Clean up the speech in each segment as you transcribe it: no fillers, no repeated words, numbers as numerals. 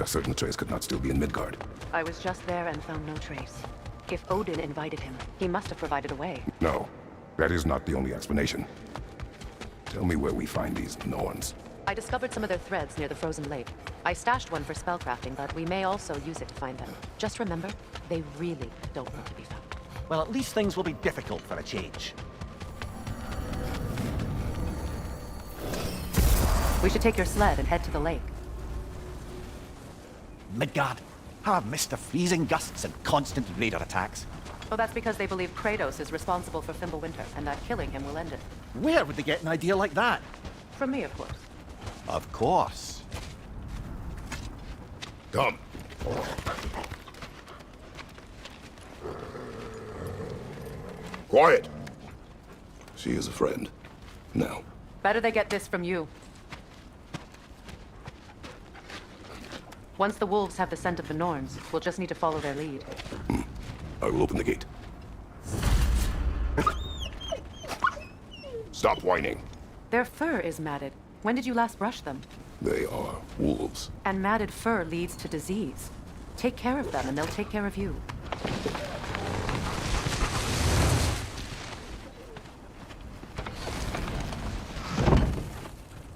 are certain Atreus could not still be in Midgard. I was just there and found no trace. If Odin invited him, he must have provided a way. No, that is not the only explanation. Tell me where we find these Norns. I discovered some of their threads near the frozen lake. I stashed one for spellcrafting, but we may also use it to find them. Just remember, they really don't want to be found. Well, at least things will be difficult for a change. We should take your sled and head to the lake. Midgard, how I've missed the freezing gusts and constant raider attacks. Oh, that's because they believe Kratos is responsible for Fimbulwinter, and that killing him will end it. Where would they get an idea like that? From me, of course. Of course. Come. Quiet! She is a friend. Now. Better they get this from you. Once the wolves have the scent of the Norns, we'll just need to follow their lead. I will open the gate. Stop whining. Their fur is matted. When did you last brush them? They are wolves. And matted fur leads to disease. Take care of them, and they'll take care of you.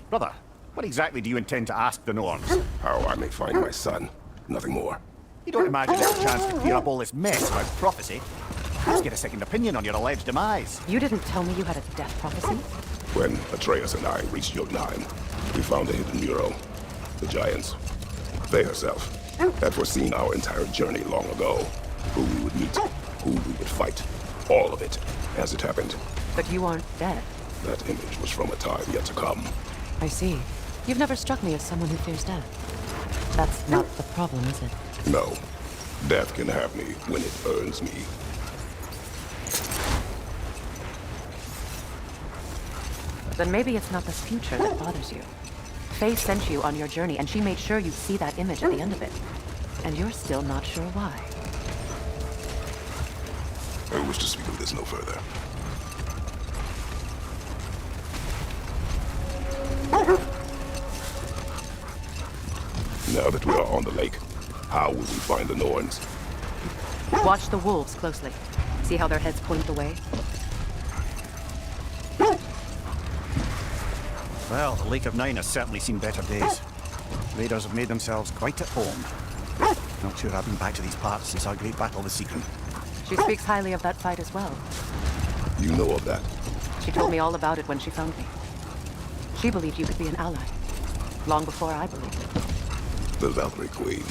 Brother, what exactly do you intend to ask the Norns? How I may find my son. Nothing more. You don't imagine there's a chance to clear up all this mess about prophecy? Let's get a second opinion on your alleged demise. You didn't tell me you had a death prophecy? When Atreus and I reached Jotunheim, we found a hidden mural. The giants, they herself, had foreseen our entire journey long ago. Who we would meet, who we would fight. All of it, as it happened. But you aren't dead. That image was from a time yet to come. I see. You've never struck me as someone who fears death. That's not the problem, is it? No. Death can have me when it earns me. Then maybe it's not the future that bothers you. Faye sent you on your journey, and she made sure you'd see that image at the end of it. And you're still not sure why. I wish to speak of this no further. Now that we are on the lake, how will we find the Norns? Watch the wolves closely. See how their heads point the way? Well, the Lake of Nine has certainly seen better days. Raiders have made themselves quite at home. Not sure I've been back to these parts since our great battle with Secret. She speaks highly of that fight as well. You know of that? She told me all about it when she found me. She believed you could be an ally. Long before I believed it. The Valkyrie Queen.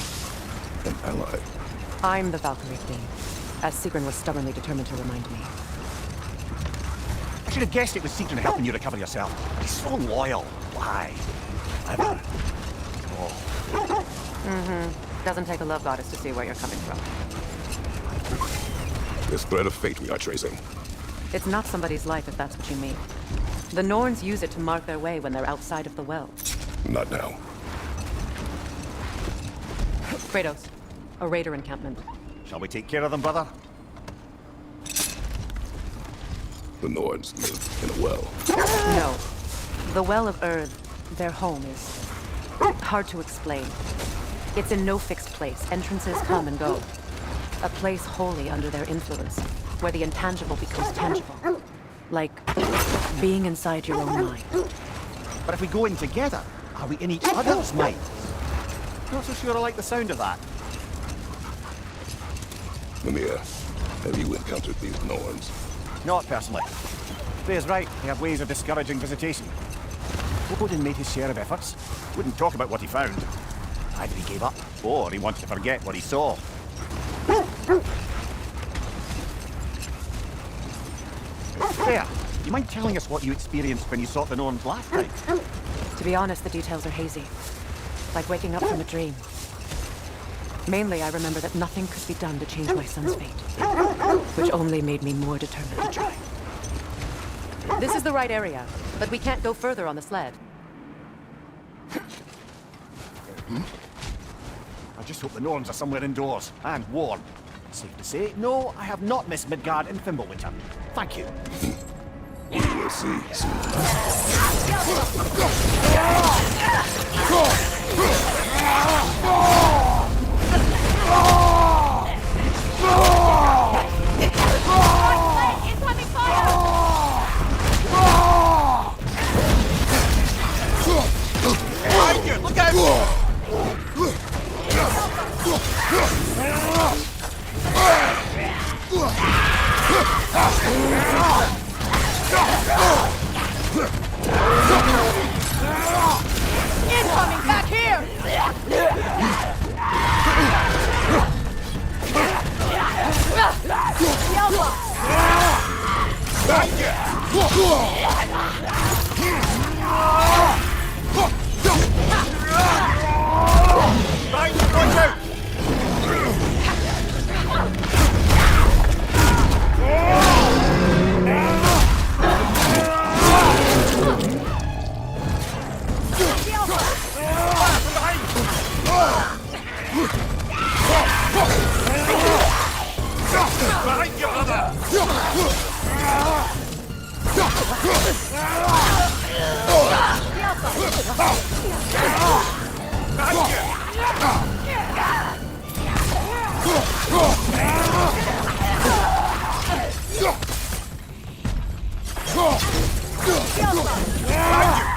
An ally. I'm the Valkyrie Queen, as Sigrun was stubbornly determined to remind me. I should have guessed it was Secret helping you recover yourself. He's so loyal. Why? Ever. Oh. Doesn't take a love goddess to see where you're coming from. This thread of fate we are tracing. It's not somebody's life, if that's what you mean. The Norns use it to mark their way when they're outside of the well. Not now. Kratos, a raider encampment. Shall we take care of them, brother? The Norns live in a well. No. The Well of Earth, their home, is hard to explain. It's in no fixed place. Entrances come and go. A place wholly under their influence, where the intangible becomes tangible. Like being inside your own mind. But if we go in together, are we in each other's minds? Not so sure I like the sound of that. Mimir, have you encountered these Norns? Not personally. Freya's right, they have ways of discouraging visitation. Odin made his share of efforts. Wouldn't talk about what he found. Either he gave up, or he wanted to forget what he saw. Freya, do you mind telling us what you experienced when you sought the Norns last time? To be honest, the details are hazy. Like waking up from a dream. Mainly, I remember that nothing could be done to change my son's fate. Which only made me more determined to try. This is the right area, but we can't go further on the sled. I just hope the Norns are somewhere indoors, and warm. Safe to say, no, I have not missed Midgard in Fimbulwinter. Thank you. We will see soon. Look out! Incoming back here!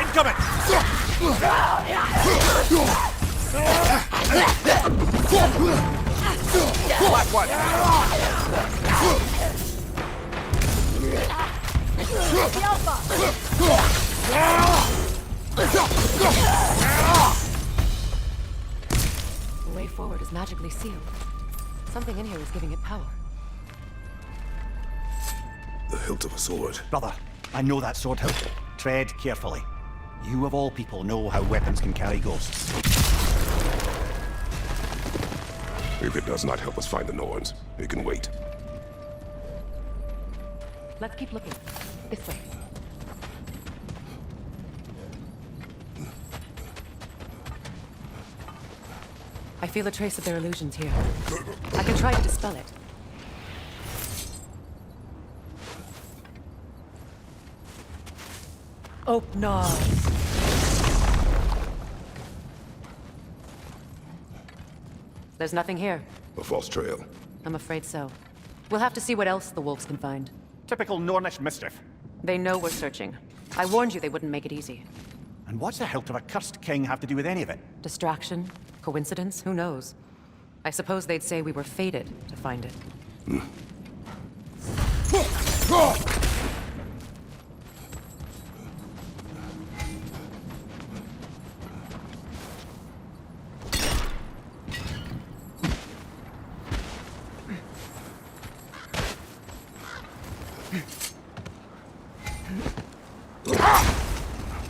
Incoming! Black one! The way forward is magically sealed. Something in here is giving it power. The hilt of a sword. Brother, I know that sword hilt. Tread carefully. You of all people know how weapons can carry ghosts. If it does not help us find the Norns, it can wait. Let's keep looking. This way. I feel a trace of their illusions here. I can try to dispel it. Oh, no. There's nothing here. A false trail. I'm afraid so. We'll have to see what else the wolves can find. Typical Nornish mischief. They know we're searching. I warned you they wouldn't make it easy. And what's the hilt of a cursed king have to do with any of it? Distraction? Coincidence? Who knows? I suppose they'd say we were fated to find it.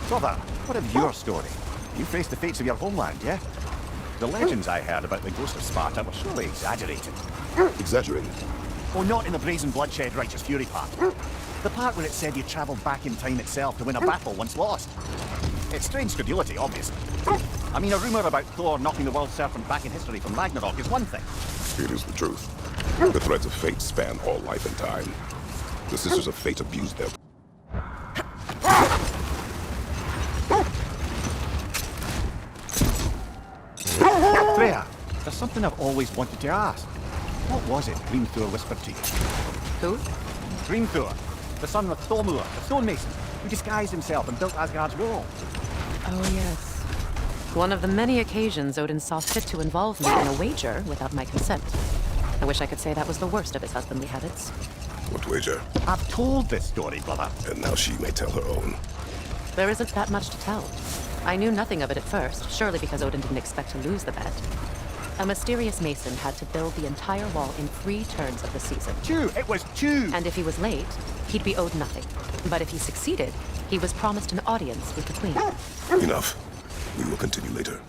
Brother, what of your story? You faced the fates of your homeland, yeah? The legends I heard about the ghost of Sparta were surely exaggerated. Exaggerated. Oh, not in the brazen bloodshed righteous fury part. The part where it said you travelled back in time itself to win a battle once lost. It's strange credulity, obviously. I mean, a rumour about Thor knocking the world serpent back in history from Ragnarok is one thing. It is the truth. The threads of fate span all life and time. The Sisters of Fate abused their... Freya, there's something I've always wanted to ask. What was it Grimthor whispered to you? Who? Grimthor, the son of Thormur, the stonemason, who disguised himself and built Asgard's wall. Oh, yes. One of the many occasions Odin saw fit to involve me in a wager without my consent. I wish I could say that was the worst of his husbandly habits. What wager? I've told this story, brother. And now she may tell her own. There isn't that much to tell. I knew nothing of it at first, surely because Odin didn't expect to lose the bet. A mysterious mason had to build the entire wall in 3 turns of the season. 2! It was 2! And if he was late, he'd be owed nothing. But if he succeeded, he was promised an audience with the queen. Enough. We will continue later.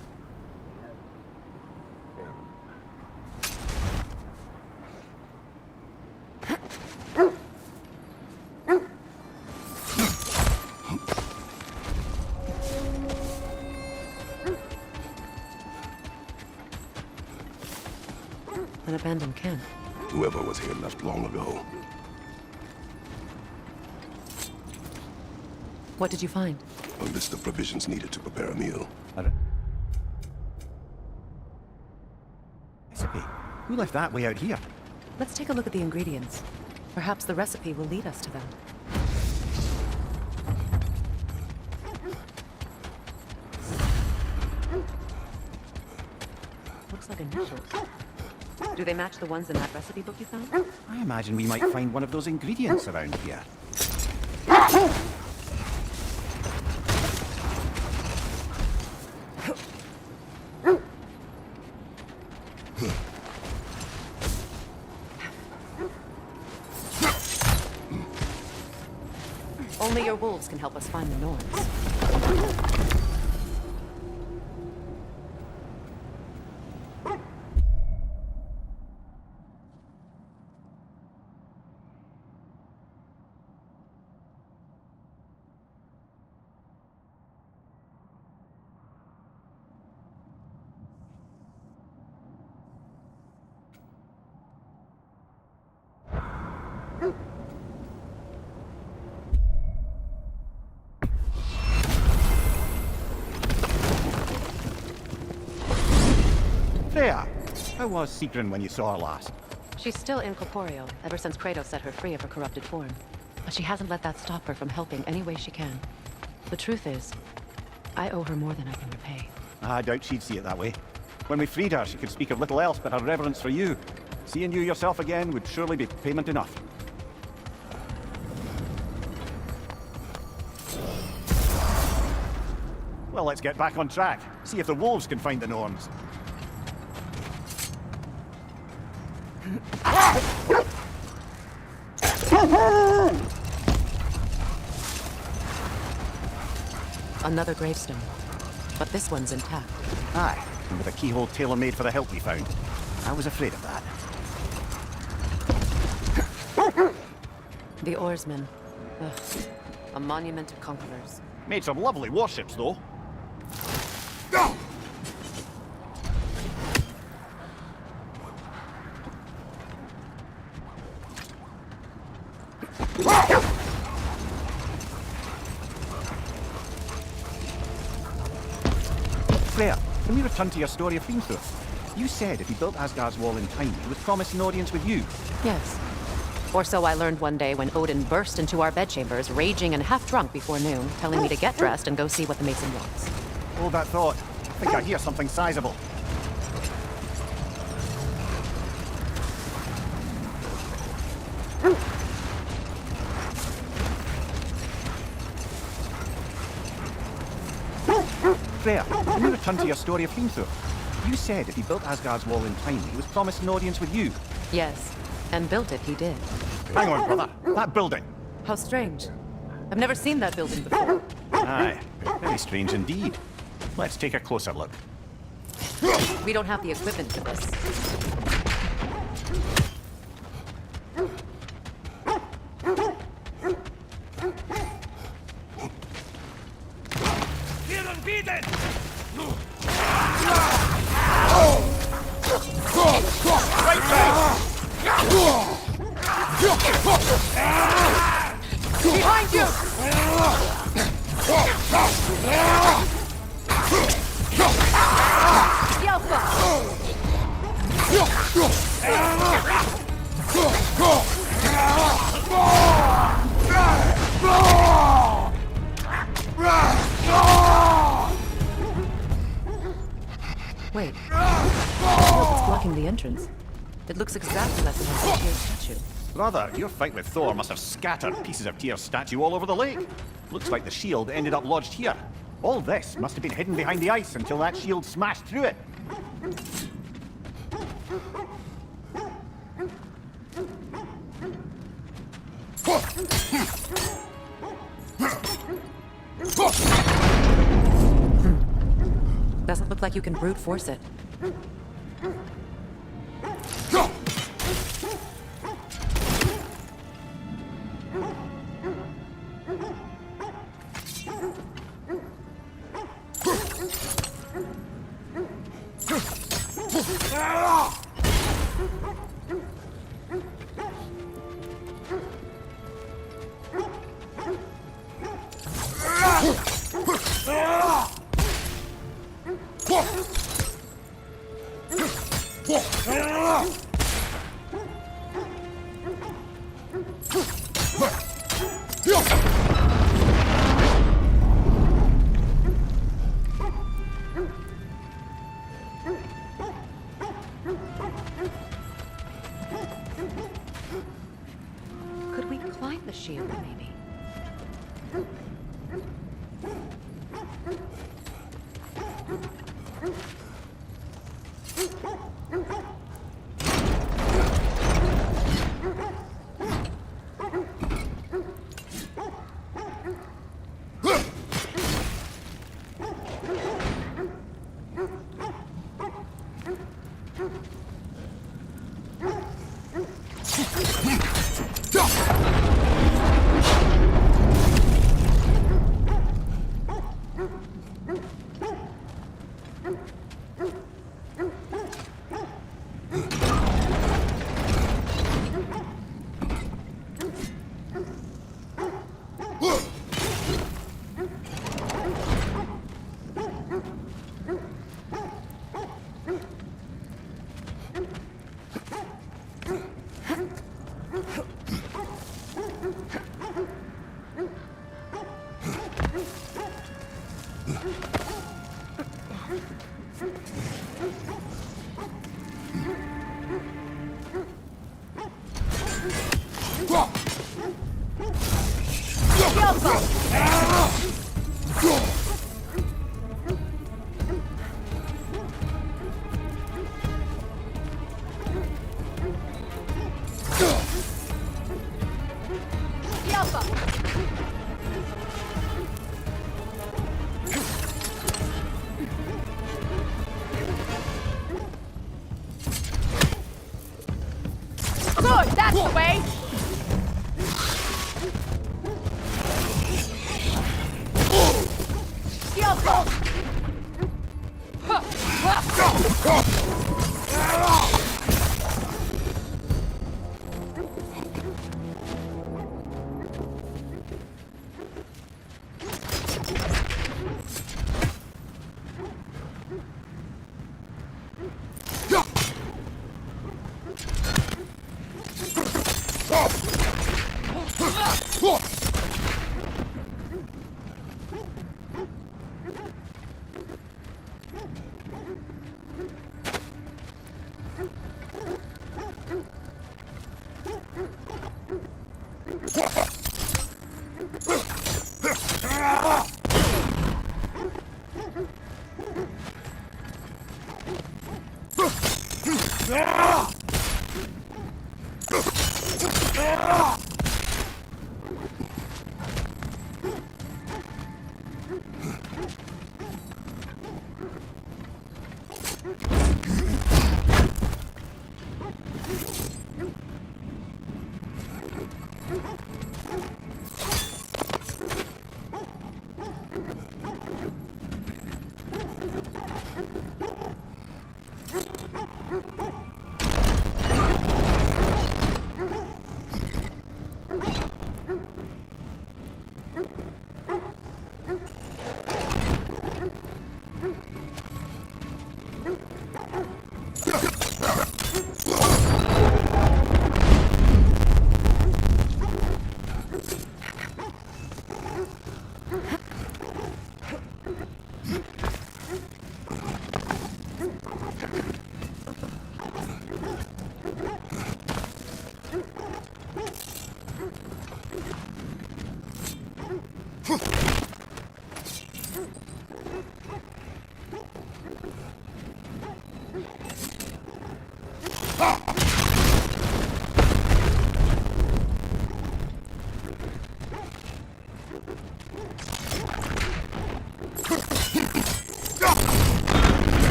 An abandoned camp. Whoever was here left long ago. What did you find? A list of provisions needed to prepare a meal. Recipe. Who left that way out here? Let's take a look at the ingredients. Perhaps the recipe will lead us to them. Looks like initials. Do they match the ones in that recipe book you found? I imagine we might find one of those ingredients around here. Only your wolves can help us find the Norns. Freya, how was Sigrun when you saw her last? She's still incorporeal, ever since Kratos set her free of her corrupted form. But she hasn't let that stop her from helping any way she can. The truth is, I owe her more than I can repay. I doubt she'd see it that way. When we freed her, she could speak of little else but her reverence for you. Seeing you yourself again would surely be payment enough. Well, let's get back on track. See if the wolves can find the Norns. Another gravestone. But this one's intact. Aye, and with a keyhole tailor-made for the help we found. I was afraid of that. The oarsmen. Ugh. A monument of conquerors. Made some lovely warships, though. Freya, can we return to your story of Walkthroughs? You said if he built Asgard's wall in time, he would promise an audience with you. Yes. Or so I learned one day when Odin burst into our bedchambers, raging and half drunk before noon, telling me to get dressed and go see what the mason wants. Hold that thought. I think I hear something sizable. Freya, can we return to your story of Walkthroughs? You said if he built Asgard's wall in time, he was promised an audience with you. Yes. And built it, he did. Hang on, brother. That building. How strange. I've never seen that building before. Aye, very strange indeed. Let's take a closer look. We don't have the equipment for this. Behind you! Wait. It's blocking the entrance. It looks exactly like the one Tyr's statue. Brother, your fight with Thor must have scattered pieces of Tyr's statue all over the lake. Looks like the shield ended up lodged here. All this must have been hidden behind the ice until that shield smashed through it. Doesn't look like you can brute force it. Could we climb the shield, maybe? Good, that's the way!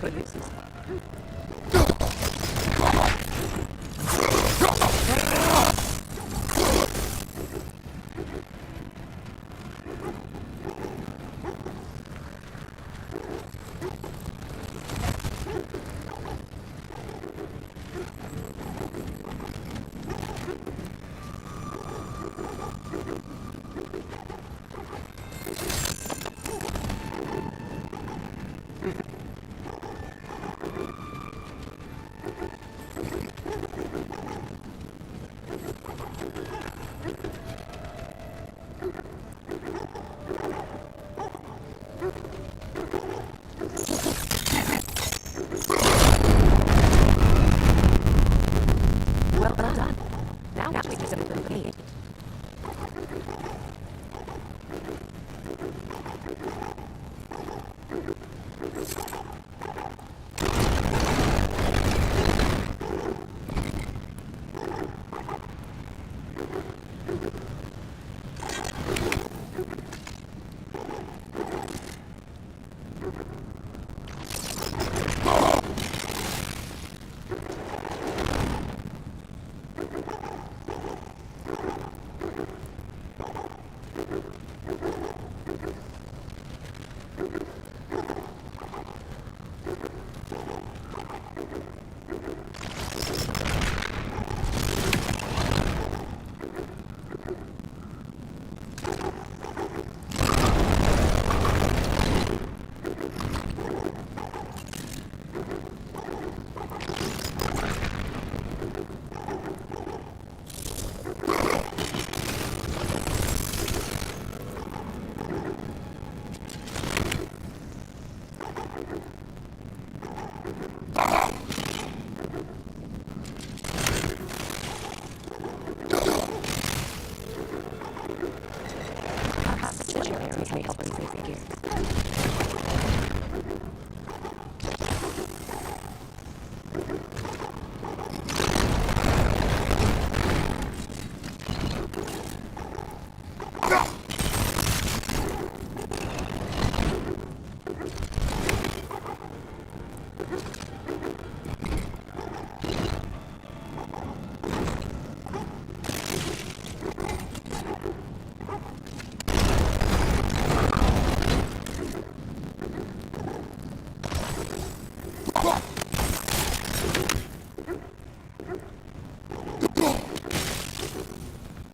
Good uses. Well done. Now we just have to meet.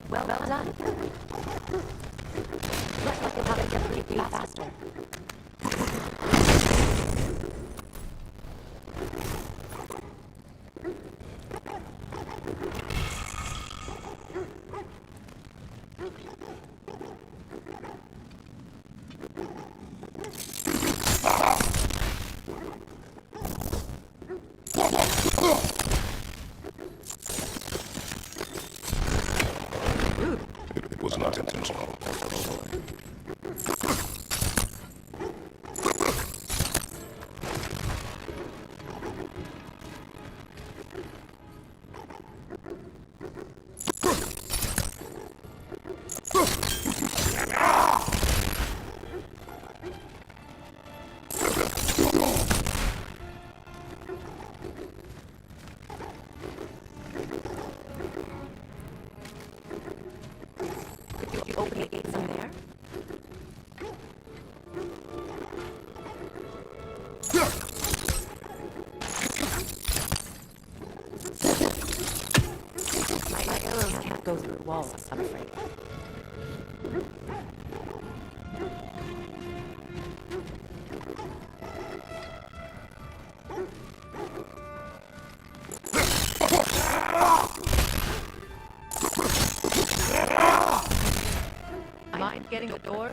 Well done. Looks like how to get pretty faster. It was not intentional. getting the door?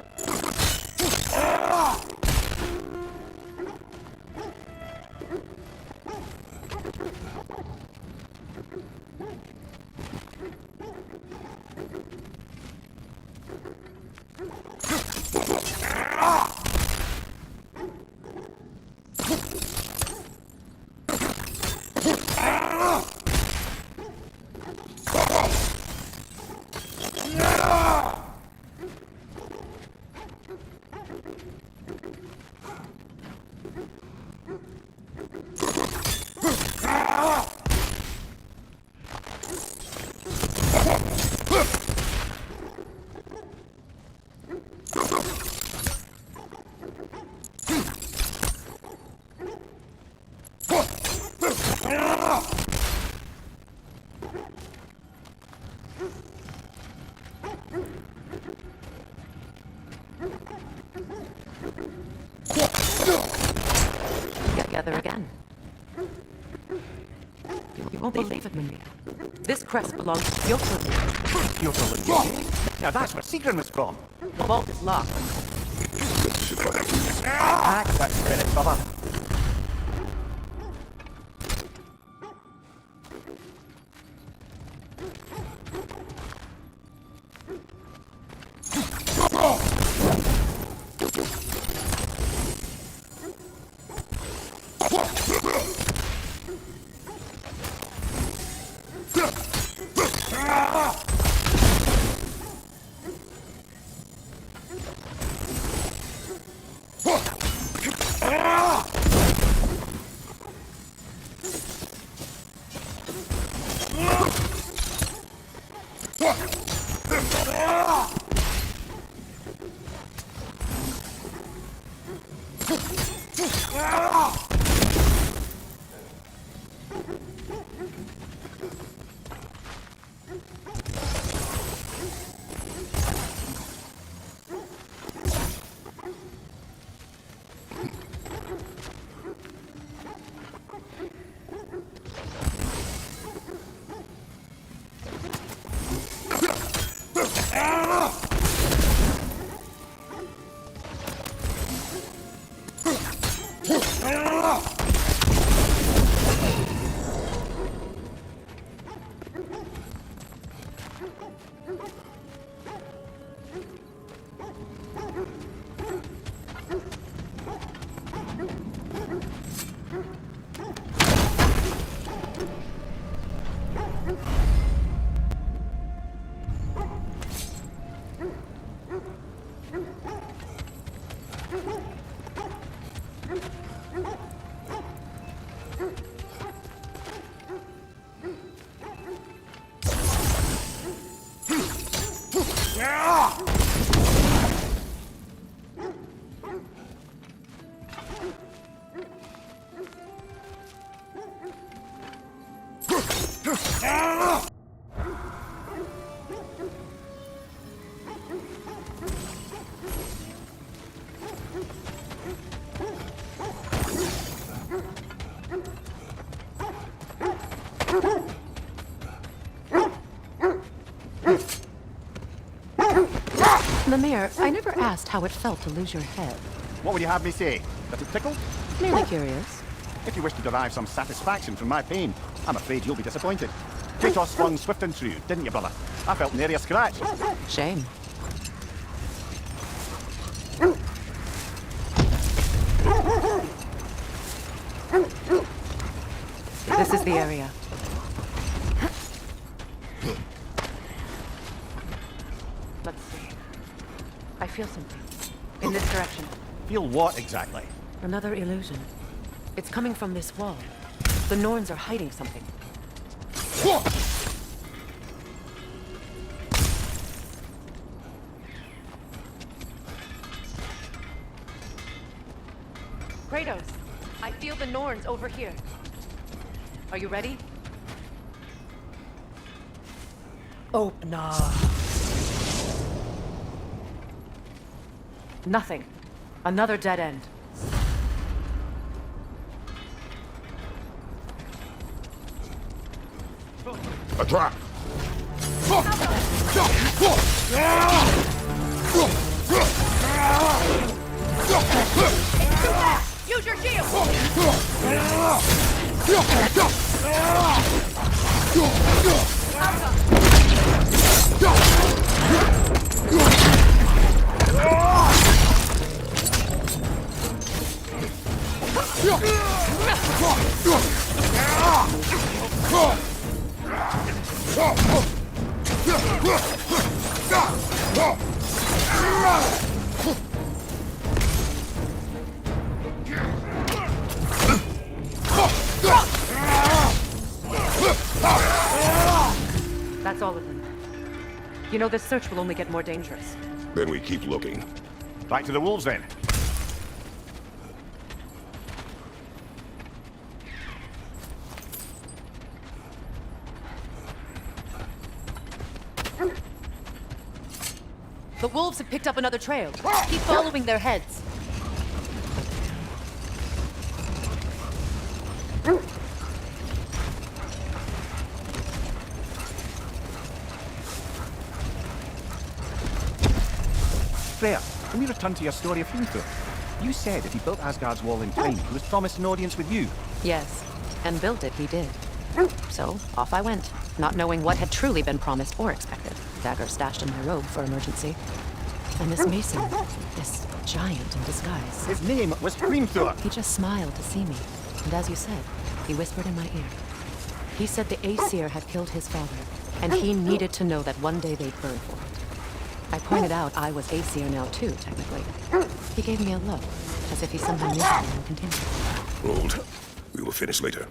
Together again. You won't believe it, Maria. This crest belongs to Piotr. Now that's where Sigrun was from. The vault is locked. That's credit, brother. Lemire, I never asked how it felt to lose your head. What would you have me say? That it tickled? Merely curious. If you wish to derive some satisfaction from my pain, I'm afraid you'll be disappointed. Kratos swung swift and true, didn't you, brother? I felt nary a scratch. Shame. This is the area. Let's see. I feel something. In this direction. Feel what exactly? Another illusion. It's coming from this wall. The Norns are hiding something. Kratos, I feel the Norns over here. Are you ready? Open up. Nothing. Another dead end. A trap! too fast! Use your shield! That's all of them. You know, this search will only get more dangerous. Then we keep looking. Back to the wolves then. The wolves have picked up another trail. Keep following their heads. Freya, can we return to your story of Hrimthur? You said if he built Asgard's wall in time, he was promised an audience with you. Yes, and built it he did. So, off I went, not knowing what had truly been promised or expected. Dagger stashed in my robe for emergency. And this mason, this giant in disguise. His name was Hrimthur. He just smiled to see me. And as you said, he whispered in my ear. He said the Aesir had killed his father, and he needed to know that one day they'd burn for it. I pointed out I was Aesir now too, technically. He gave me a look, as if he somehow knew something would continue. Hold. We will finish later.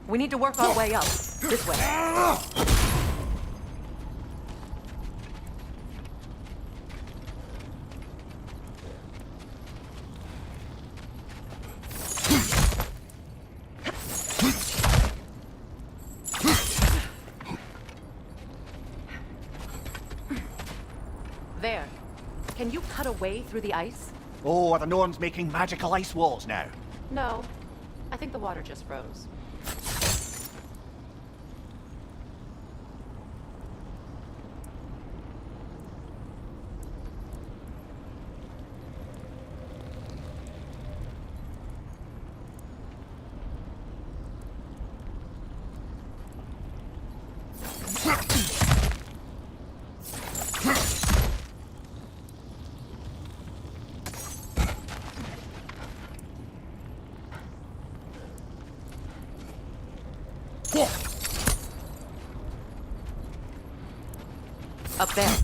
We need to work our way up. This way. There. Can you cut a way through the ice? Oh, are the Norns making magical ice walls now? No. I think the water just froze. Up there.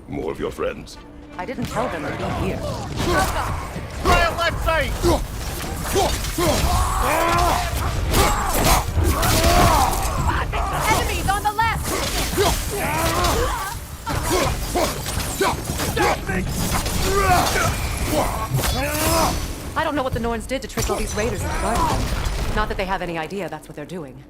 More of your friends. I didn't tell them to be here. Right left side! Enemies on the left! Stop me! I don't know what the Norns did to trick all these raiders into guarding them. Not that they have any idea that's what they're doing.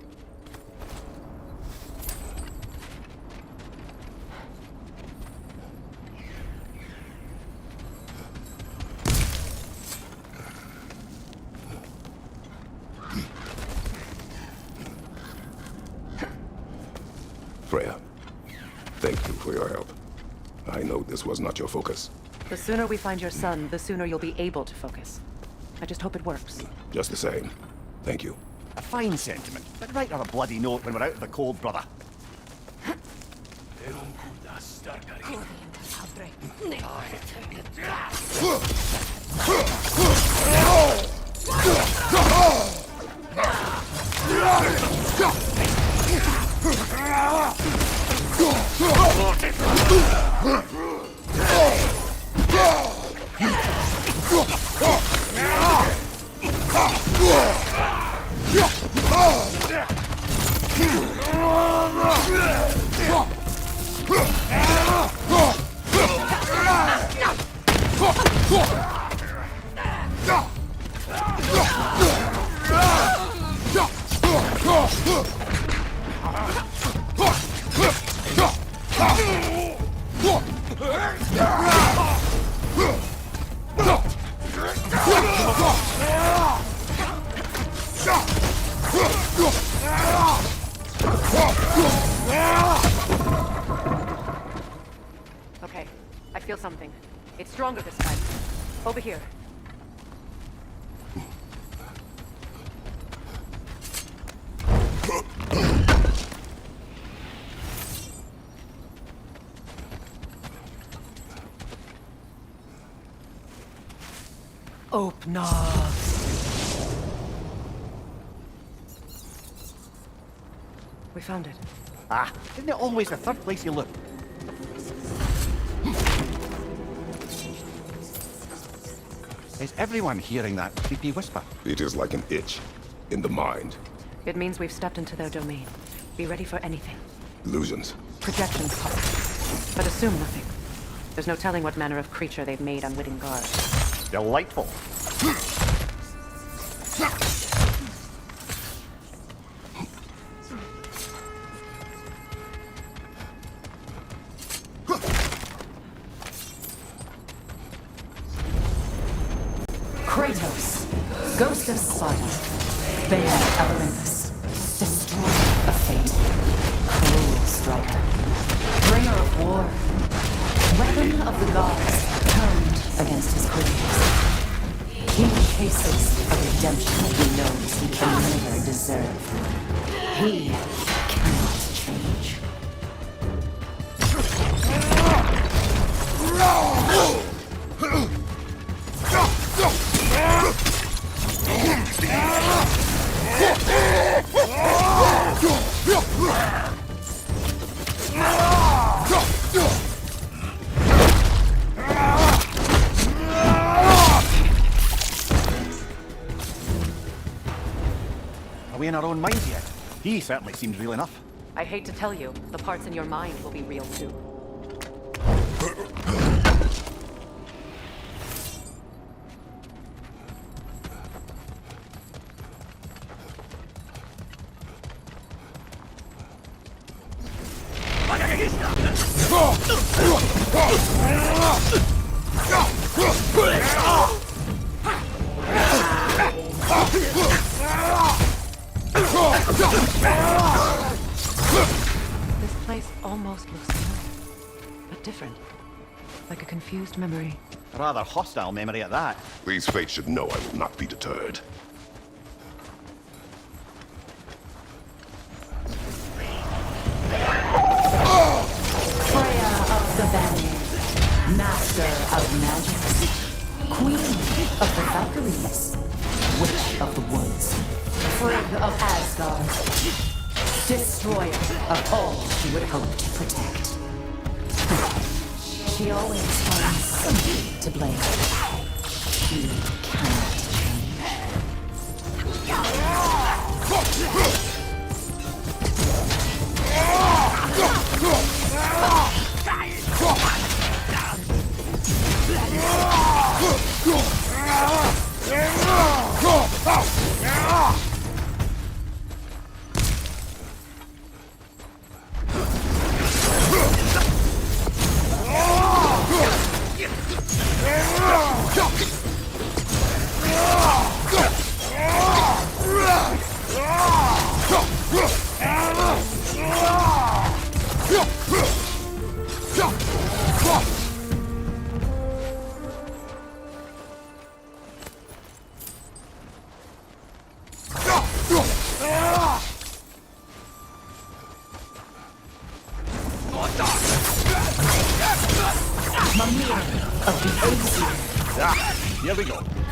Freya, thank you for your help. I know this was not your focus. The sooner we find your son, the sooner you'll be able to focus. I just hope it works. Just the same. Thank you. A fine sentiment, but write her a bloody note when we're out of the cold, brother. Okay, I feel something. It's stronger this time. Over here. Open up. We found it. Ah, isn't it always the third place you look? Is everyone hearing that creepy whisper? It is like an itch in the mind. It means we've stepped into their domain. Be ready for anything. Illusions. Projections possible. But assume nothing. There's no telling what manner of creature they've made unwitting guard. Delightful. Kratos, Ghost of Sparta, Bear of Olympus, Destroyer of Fate, Cruel Striker, Bringer of War, Weapon of the Gods, turned against his creators. He chases a redemption he knows he can never deserve. He cannot change. Are we in our own minds yet? He certainly seems real enough. I hate to tell you, the parts in your mind will be real too. This place almost looks familiar, but different. Like a confused memory. A rather hostile memory at that. These fates should know I will not be deterred. Freya of the Vanir, Master of Magics, Queen of the Valkyries, Witch of the Woods, Frigg of Asgard, Destroyer of all she would hope to protect. She always finds something to blame. She cannot change.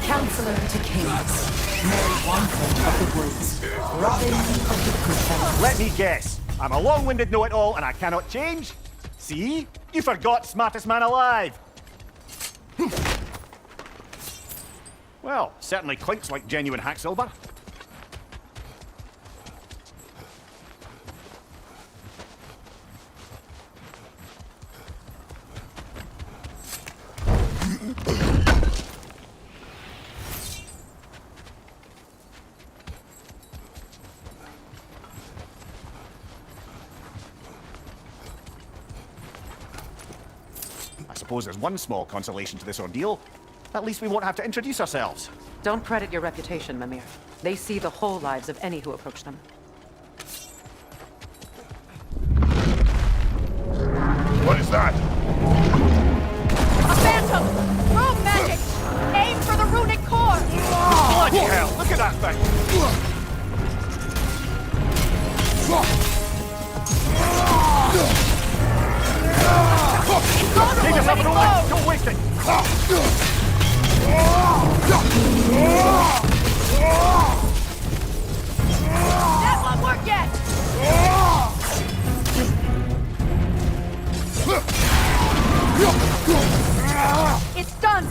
Counselor to Kings, Mary Wanton of the Woods, Robin of the Goodfellas. Let me guess. I'm a long-winded know-it-all and I cannot change? See? You forgot smartest man alive. Well, certainly clinks like genuine hack silver. I suppose there's one small consolation to this ordeal. At least we won't have to introduce ourselves. Don't credit your reputation, Mimir. They see the whole lives of any who approach them. What is that? A phantom! Rogue magic! Aim for the runic core! Bloody hell, look at that thing! Take us up and away! Don't waste it! That won't work yet! It's done!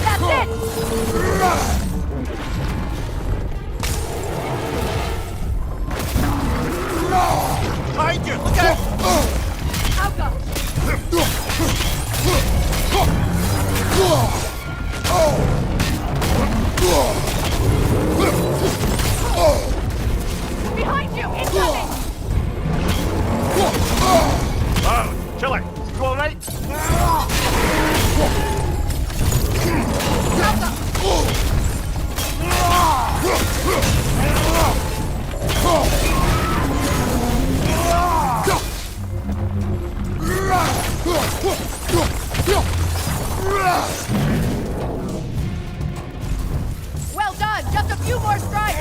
That's it! Behind you! Look out! Out go! Behind you! Incoming! Chill it! You alright? Well done! Just a few more strikes!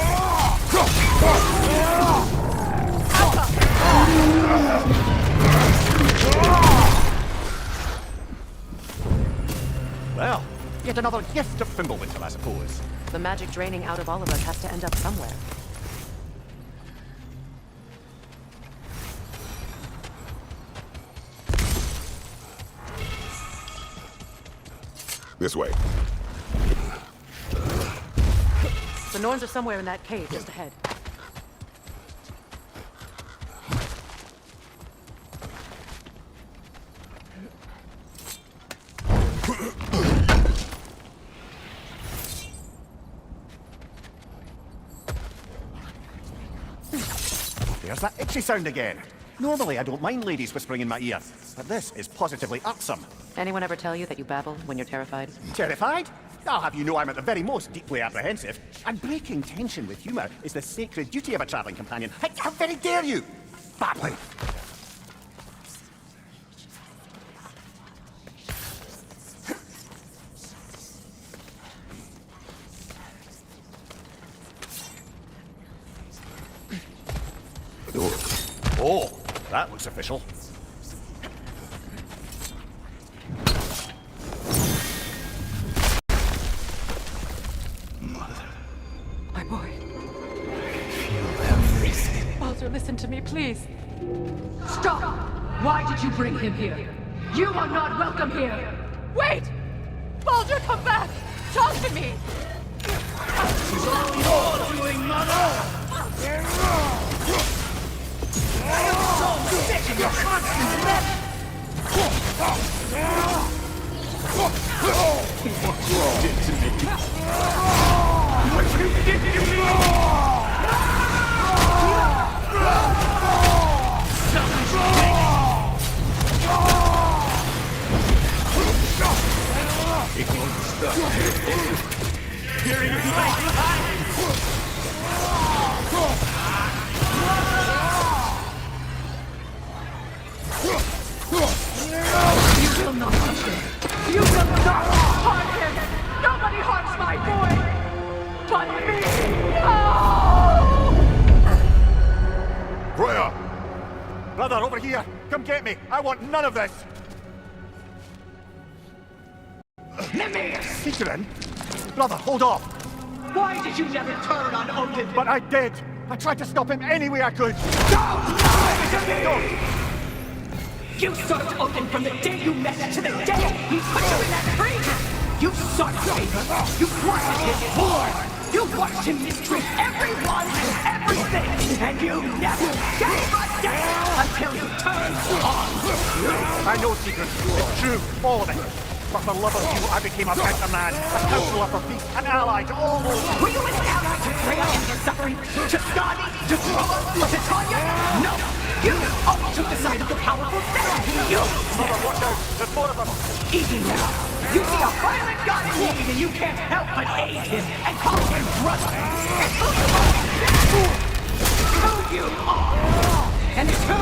Well, yet another gift of Fimbulwinter, I suppose. The magic draining out of all of us has to end up somewhere. This way. The Norns are somewhere in that cave just ahead. There's that itchy sound again. Normally I don't mind ladies whispering in my ear, but this is positively irksome. Anyone ever tell you that you babble when you're terrified? Terrified? I'll have you know I'm at the very most deeply apprehensive. And breaking tension with humour is the sacred duty of a travelling companion. How very dare you! Babbling! Oh, that looks official. My boy. Feel everything. Baldur, listen to me, please. Stop! Why did you bring him here? You are not welcome here! Wait! Baldur, come back! Talk to me! It's all your doing, mother! I am so sick of your constant threat! What you did to me! What you did to me! It won't stop. Hearing you behind! You will not touch him! You will not harm him! Nobody harms my boy! But me! No! Freya! Brother, over here! Come get me! I want none of this! Peterin? Brother, hold off! Why did you never turn on Odin? But I did! I tried to stop him any way I could! Don't lie to me! You served Odin from the day you met him to the day he put you in that prison! You sought favor! You wanted his war! You watched him mistreat everyone and everything! And you never gave a damn until you turned on! I know secrets. It's true, all of it. But for love of you, I became a better man, a counselor for peace, an ally to all those. Were you an ally to Freya and her suffering? To Skadi? To Thrall? Or to Tanya? No! You always took the side of the powerful there! You! Mother, watch out! There's more of them! Easy now! You see a violent god in need and you can't help but aid him and call him brother! It's who you are! And it's who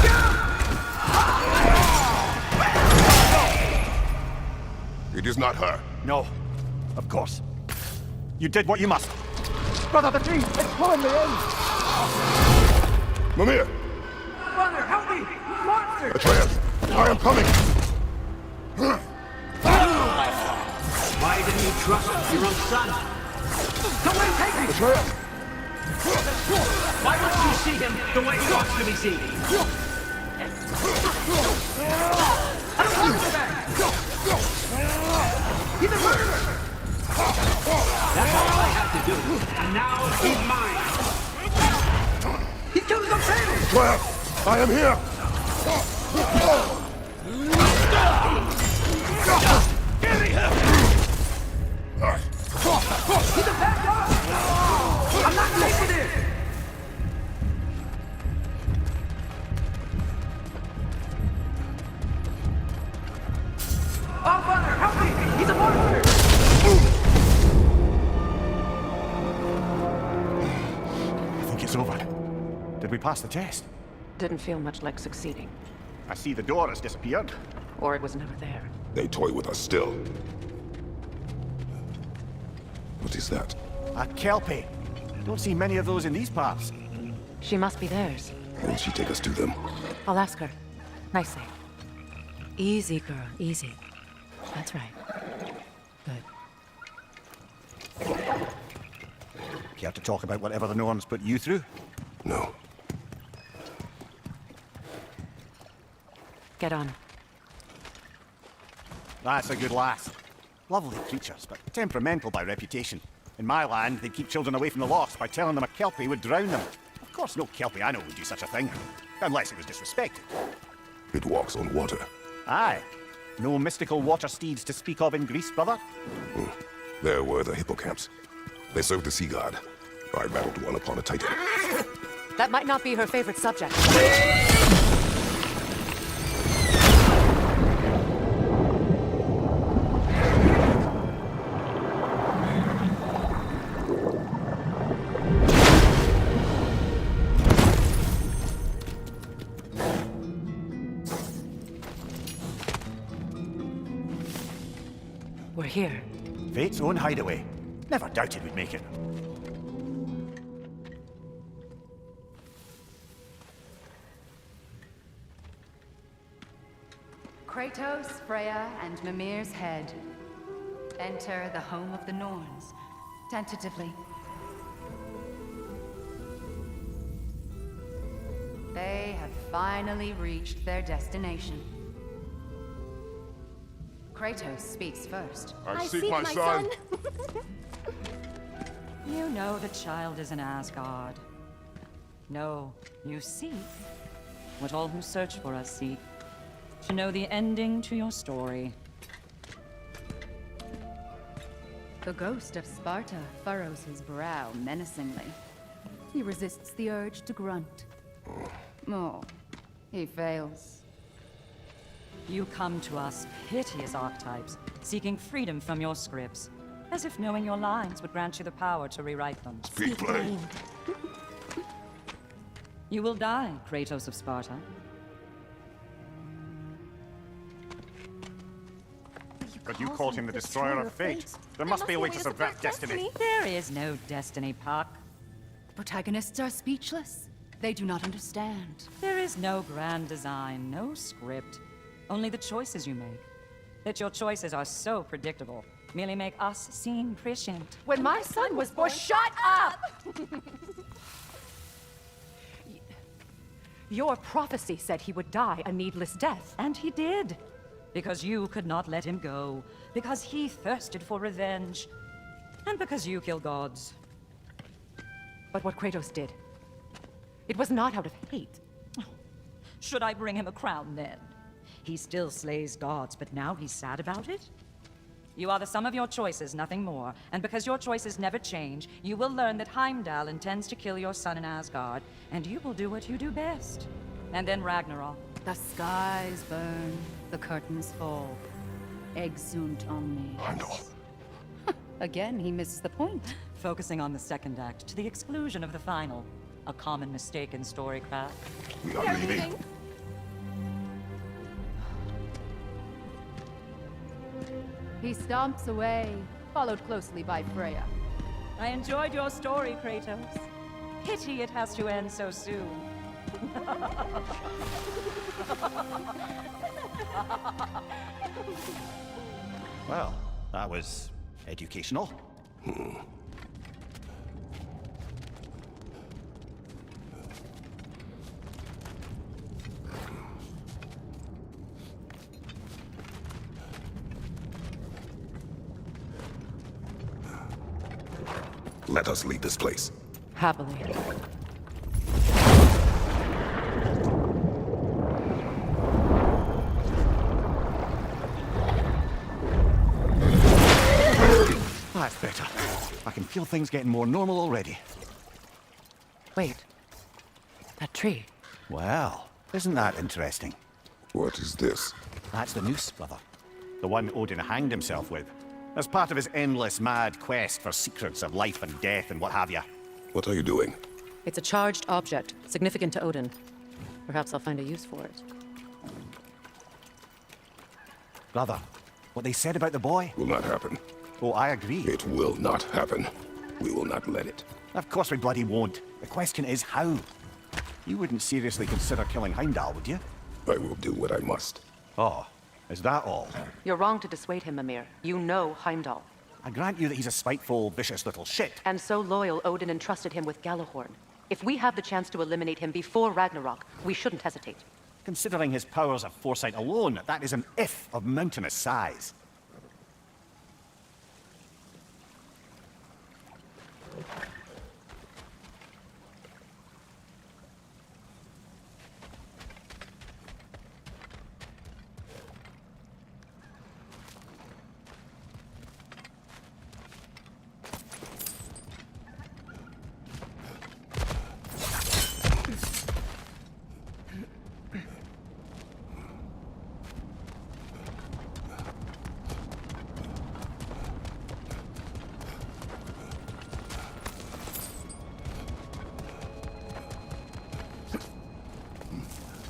you It is not her. No, of course. You did what you must. Brother, the tree! It's pulling me in! Mimir! Brother, help me! Monster! Atreus! I am coming! Why didn't you trust your own son? The way take me! Atreus! Why wouldn't you see him the way he wants to be seen? I don't want him back! He's a murderer! That's all I have to do. And now he's mine. He killed his own family! Atreus! I am here! He's a bad guy! I'm not safe with this! Oh, Father, help me! He's a monster! I think it's over. Did we pass the test? Didn't feel much like succeeding. I see the door has disappeared. Or it was never there. They toy with us still. What is that? A kelpie. Don't see many of those in these parts. She must be theirs. Will she take us to them? I'll ask her. Nicely. Easy, girl. Easy. That's right. Good. Care to talk about whatever the Norns put you through? No. Get on. That's a good lass. Lovely creatures, but temperamental by reputation. In my land, they'd keep children away from the lost by telling them a kelpie would drown them. Of course, no kelpie I know would do such a thing. Unless it was disrespected. It walks on water. Aye. No mystical water steeds to speak of in Greece, brother? There were the hippocamps. They served the sea god. I battled one upon a titan. That might not be her favorite subject. We're here. Fate's own hideaway. Never doubted we'd make it. Kratos, Freya, and Mimir's head. Enter the home of the Norns, tentatively. They have finally reached their destination. Kratos speaks first. I seek my son. You know the child is in Asgard. No, you seek what all who search for us seek. To know the ending to your story. The ghost of Sparta furrows his brow menacingly. He resists the urge to grunt. Oh, he fails. You come to us, piteous archetypes, seeking freedom from your scripts, as if knowing your lines would grant you the power to rewrite them. Speak plain. You will die, Kratos of Sparta. But you called him the destroyer of fate. There must be a way to subvert destiny. There is no destiny, Puck. Protagonists are speechless. They do not understand. There is no grand design, no script. Only the choices you make. That your choices are so predictable merely make us seem prescient. When my son was born, shut up! Your prophecy said he would die a needless death. And he did. Because you could not let him go. Because he thirsted for revenge. And because you kill gods. But what Kratos did, it was not out of hate. Should I bring him a crown then? He still slays gods, but now he's sad about it? You are the sum of your choices, nothing more. And because your choices never change, you will learn that Heimdall intends to kill your son in Asgard, and you will do what you do best. And then Ragnarok. The skies burn, the curtains fall. Exunt omnes. Heimdall. Again, he misses the point. Focusing on the second act to the exclusion of the final. A common mistake in storycraft. We are leaving. He stomps away, followed closely by Freya. I enjoyed your story, Kratos. Pity it has to end so soon. Well, that was educational. Let us leave this place. Happily. That's better. I can feel things getting more normal already. Wait. That tree. Well, isn't that interesting? What is this? That's the noose, brother. The one Odin hanged himself with. As part of his endless, mad quest for secrets of life and death and what have you. What are you doing? It's a charged object, significant to Odin. Perhaps I'll find a use for it. Brother, what they said about the boy? Will not happen. Oh, I agree. It will not happen. We will not let it. Of course we bloody won't. The question is how? You wouldn't seriously consider killing Heimdall, would you? I will do what I must. Oh, is that all? You're wrong to dissuade him, Mimir. You know Heimdall. I grant you that he's a spiteful, vicious little shit. And so loyal, Odin entrusted him with Galahorn. If we have the chance to eliminate him before Ragnarok, we shouldn't hesitate. Considering his powers of foresight alone, that is an if of mountainous size.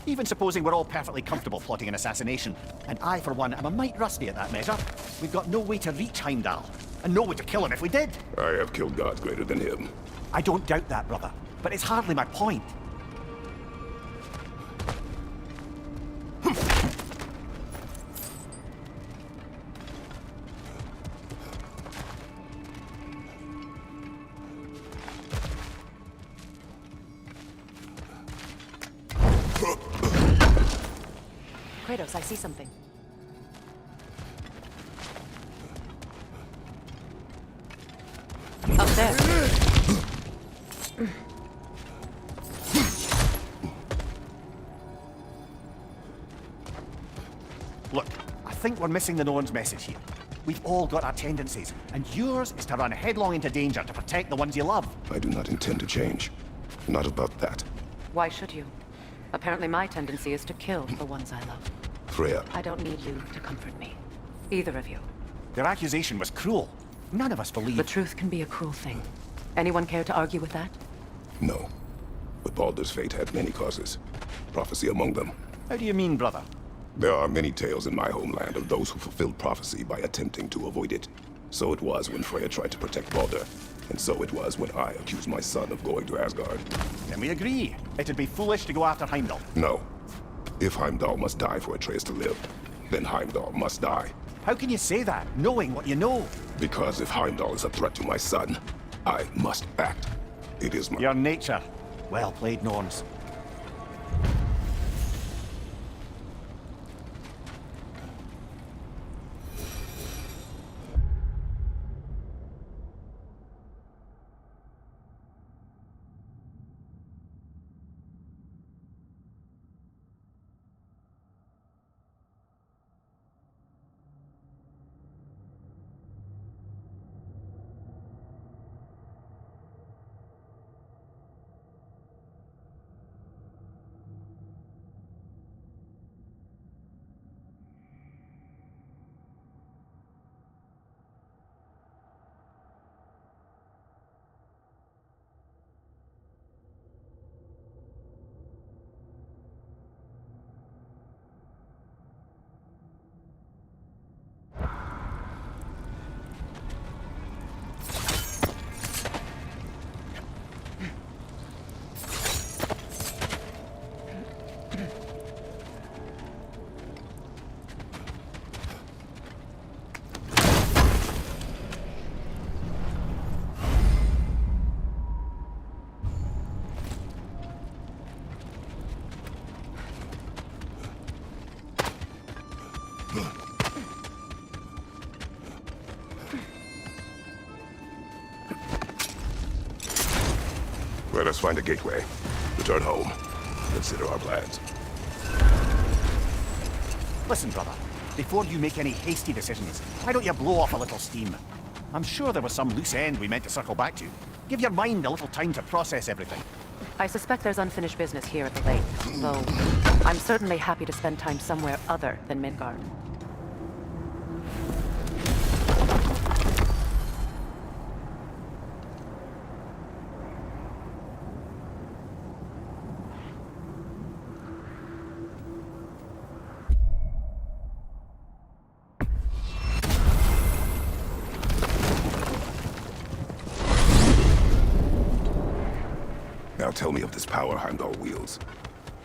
Even supposing we're all perfectly comfortable plotting an assassination, and I, for one, am a mite rusty at that measure, we've got no way to reach Heimdall, and no way to kill him if we did. I have killed gods greater than him. I don't doubt that, brother, but it's hardly my point. Kratos, I see something. Up there. Look, I think we're missing the Norn's message here. We've all got our tendencies, and yours is to run headlong into danger to protect the ones you love. I do not intend to change. Not about that. Why should you? Apparently my tendency is to kill the ones I love. Freya, I don't need you to comfort me. Either of you. Their accusation was cruel. None of us believe. The truth can be a cruel thing. Anyone care to argue with that? no. But Baldur's fate had many causes. Prophecy among them. How do you mean, brother? There are many tales in my homeland of those who fulfilled prophecy by attempting to avoid it. So it was when Freya tried to protect Baldur. And so it was when I accused my son of going to Asgard. Then we agree. It'd be foolish to go after Heimdall. No. If Heimdall must die for Atreus to live, then Heimdall must die. How can you say that, knowing what you know? Because if Heimdall is a threat to my son, I must act. It is my... Your nature. Well played, Norns. Let us find a gateway. Return home. Consider our plans. Listen, brother. Before you make any hasty decisions, why don't you blow off a little steam? I'm sure there was some loose end we meant to circle back to. Give your mind a little time to process everything. I suspect there's unfinished business here at the lake, though I'm certainly happy to spend time somewhere other than Midgard. Now tell me of this power Heimdall wields.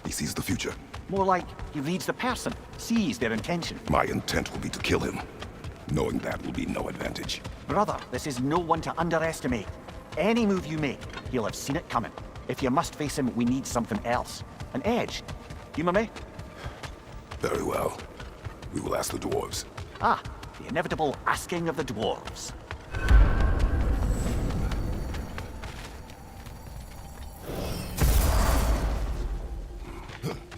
He sees the future. More like he reads the person, sees their intention. My intent will be to kill him. Knowing that will be no advantage. Brother, this is no one to underestimate. Any move you make, he'll have seen it coming. If you must face him, we need something else. An edge. Humor me? Very well. We will ask the dwarves. Ah, the inevitable asking of the dwarves.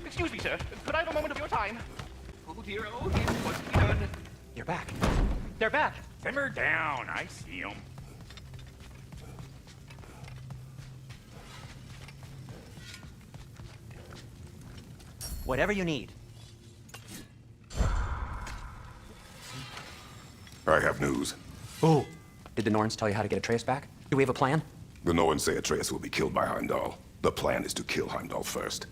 Excuse me, sir. Could I have a moment of your time? Oh dear, what's to be done? You're back. They're back. Simmer down, I see them. Whatever you need. I have news. Oh, did the Norns tell you how to get Atreus back? Do we have a plan? The Norns say Atreus will be killed by Heimdall. The plan is to kill Heimdall first.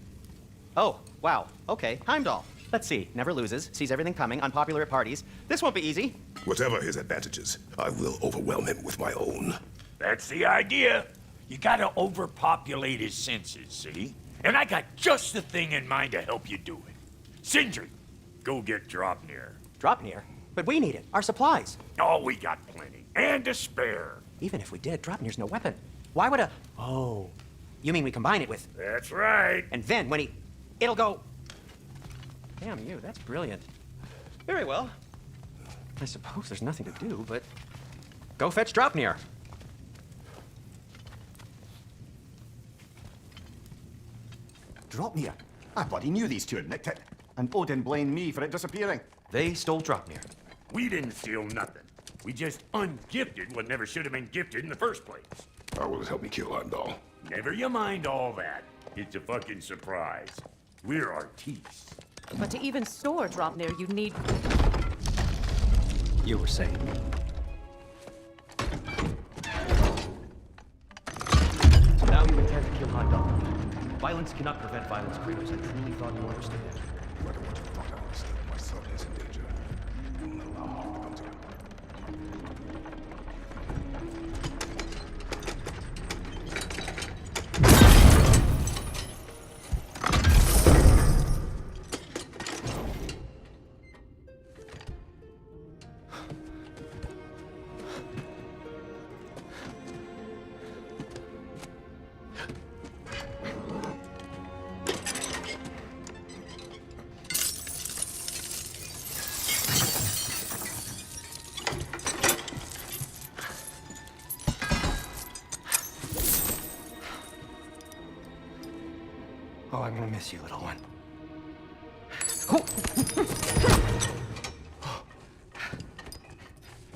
Oh, wow. Okay, Heimdall. Let's see. Never loses, sees everything coming, unpopular at parties. This won't be easy. Whatever his advantages, I will overwhelm him with my own. That's the idea. You gotta overpopulate his senses, see? And I got just the thing in mind to help you do it. Sindri, go get Draupnir. Draupnir? But we need it. Our supplies. Oh, we got plenty. And to spare. Even if we did, Draupnir's no weapon. Why would a... Oh. You mean we combine it with... That's right. And then when he... It'll go... Damn you, that's brilliant. Very well. I suppose there's nothing to do, but... Go fetch Draupnir. Draupnir? I bloody knew these two had nicked it. And Odin blamed me for it disappearing. They stole Draupnir. We didn't steal nothing. We just ungifted what never should have been gifted in the first place. How will it help me kill Heimdall? Never you mind all that. It's a fucking surprise. We're artistes. But to even store Draupnir, you need... You were saying. So now you intend to kill Heimdall. Violence cannot prevent violence, Kratos. I truly thought you understood that. No matter what you thought I understood, my son is in danger. Do not allow harm to come to him. I'm gonna miss you, little one.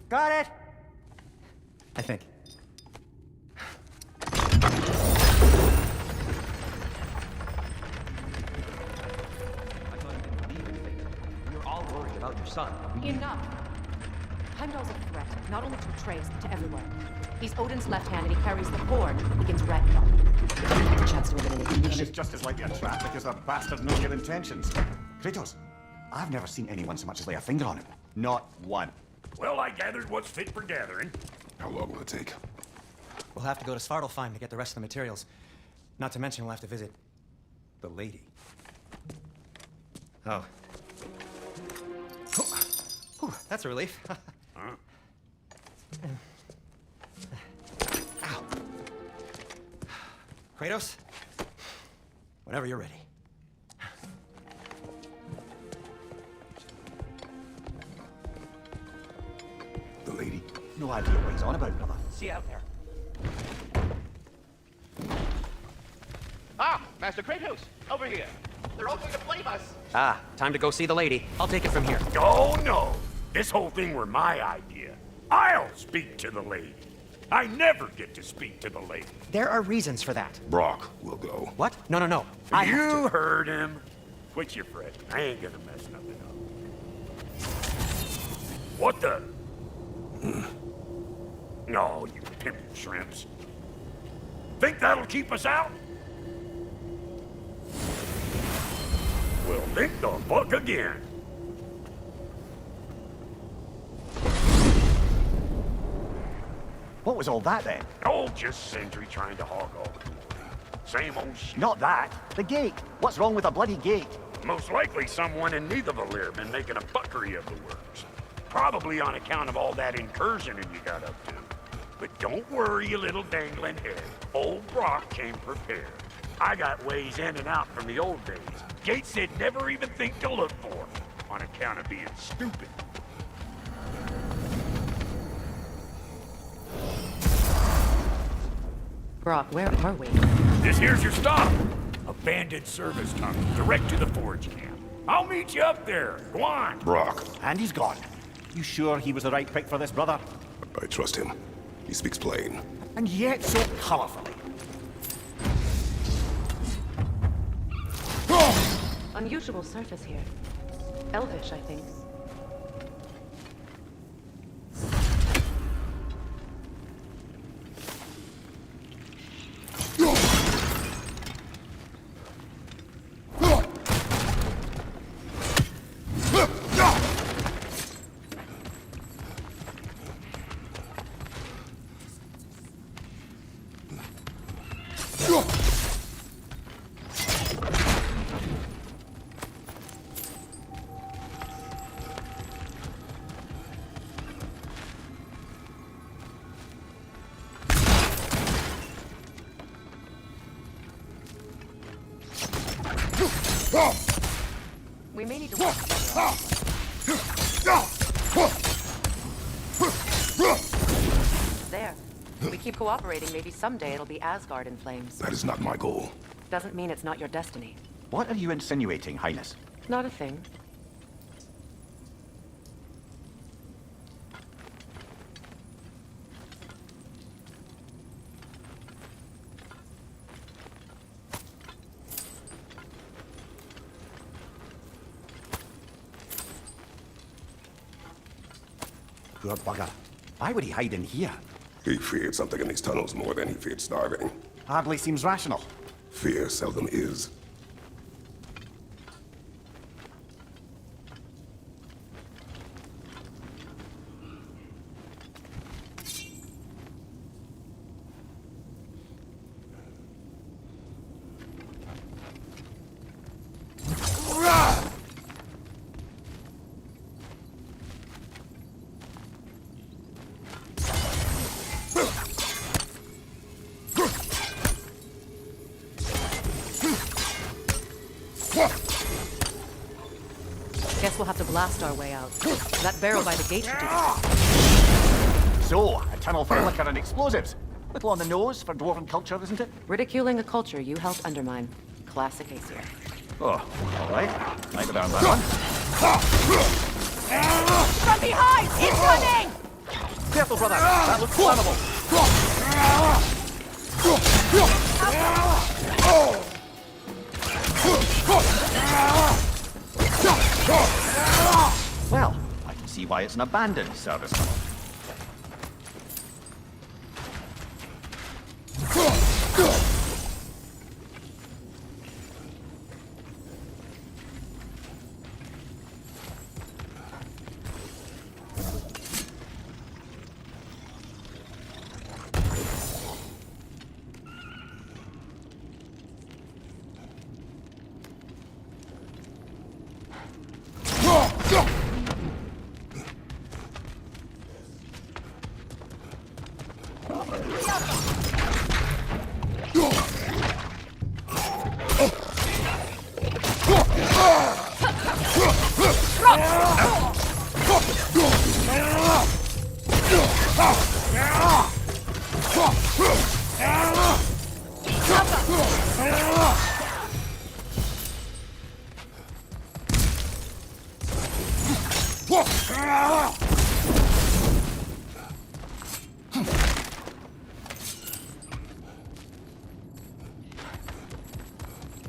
Got it! I think. I thought you didn't believe in fate. We were all worried about your son. Enough! Heimdall's a threat, not only to Atreus, but to everyone. He's Odin's left hand, and he carries the horn that begins Ragnarok. A chance to eliminate And the it's just as likely a trap because the bastard knows your intentions. Kratos, I've never seen anyone so much as lay a finger on him. Not one. Well, I gathered what's fit for gathering. How long will it take? We'll have to go to Svartalfheim to get the rest of the materials. Not to mention we'll have to visit the lady. Oh. Whew, that's a relief. Ow. Kratos, whenever you're ready. The lady? No idea what he's on about, brother. See you out there. Ah, Master Kratos, over here. They're opening the play bus. Ah, time to go see the lady. I'll take it from here. Oh, no. This whole thing were my idea. I'll speak to the lady. I never get to speak to the lady. There are reasons for that. Brock will go. What? No, no, no. I have You to. heard him. Quit your fretting. I ain't gonna mess nothing up. What the? No, you pimple shrimps. Think that'll keep us out? Well, think the fuck again. What was all that then? Oh, just Sindri trying to hog over. Same old shit. Not that. The gate. What's wrong with a bloody gate? Most likely someone in Nidavellir been making a fuckery of the works. Probably on account of all that incursioning you got up to. But don't worry, you little dangling head. Old Brock came prepared. I got ways in and out from the old days. Gates they'd never even think to look for, on account of being stupid. Brock, where are we? This here's your stop. Abandoned service tunnel, direct to the forge camp. I'll meet you up there. Go on. Brock. And he's gone. You sure he was the right pick for this, brother? I trust him. He speaks plain. And yet so colorfully. Unusual surface here. Elvish, I think. We may need to work together. There. If we keep cooperating, maybe someday it'll be Asgard in flames. That is not my goal. Doesn't mean it's not your destiny. What are you insinuating, Highness? Not a thing. Poor bugger. Why would he hide in here? He feared something in these tunnels more than he feared starving. Hardly seems rational. Fear seldom is. Guess we'll have to blast our way out. That barrel by the gate should do it. So, a tunnel for liquor and explosives. Little on the nose for dwarven culture, isn't it? Ridiculing a culture you helped undermine. classic case here. Oh, all right. Write down that one. From behind! Incoming! Careful, brother. That looks flammable. Well, I can see why it's an abandoned service tunnel.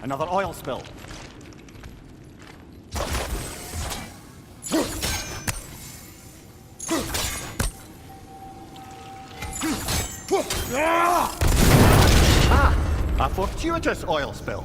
Another oil spill. Ah, a fortuitous oil spill.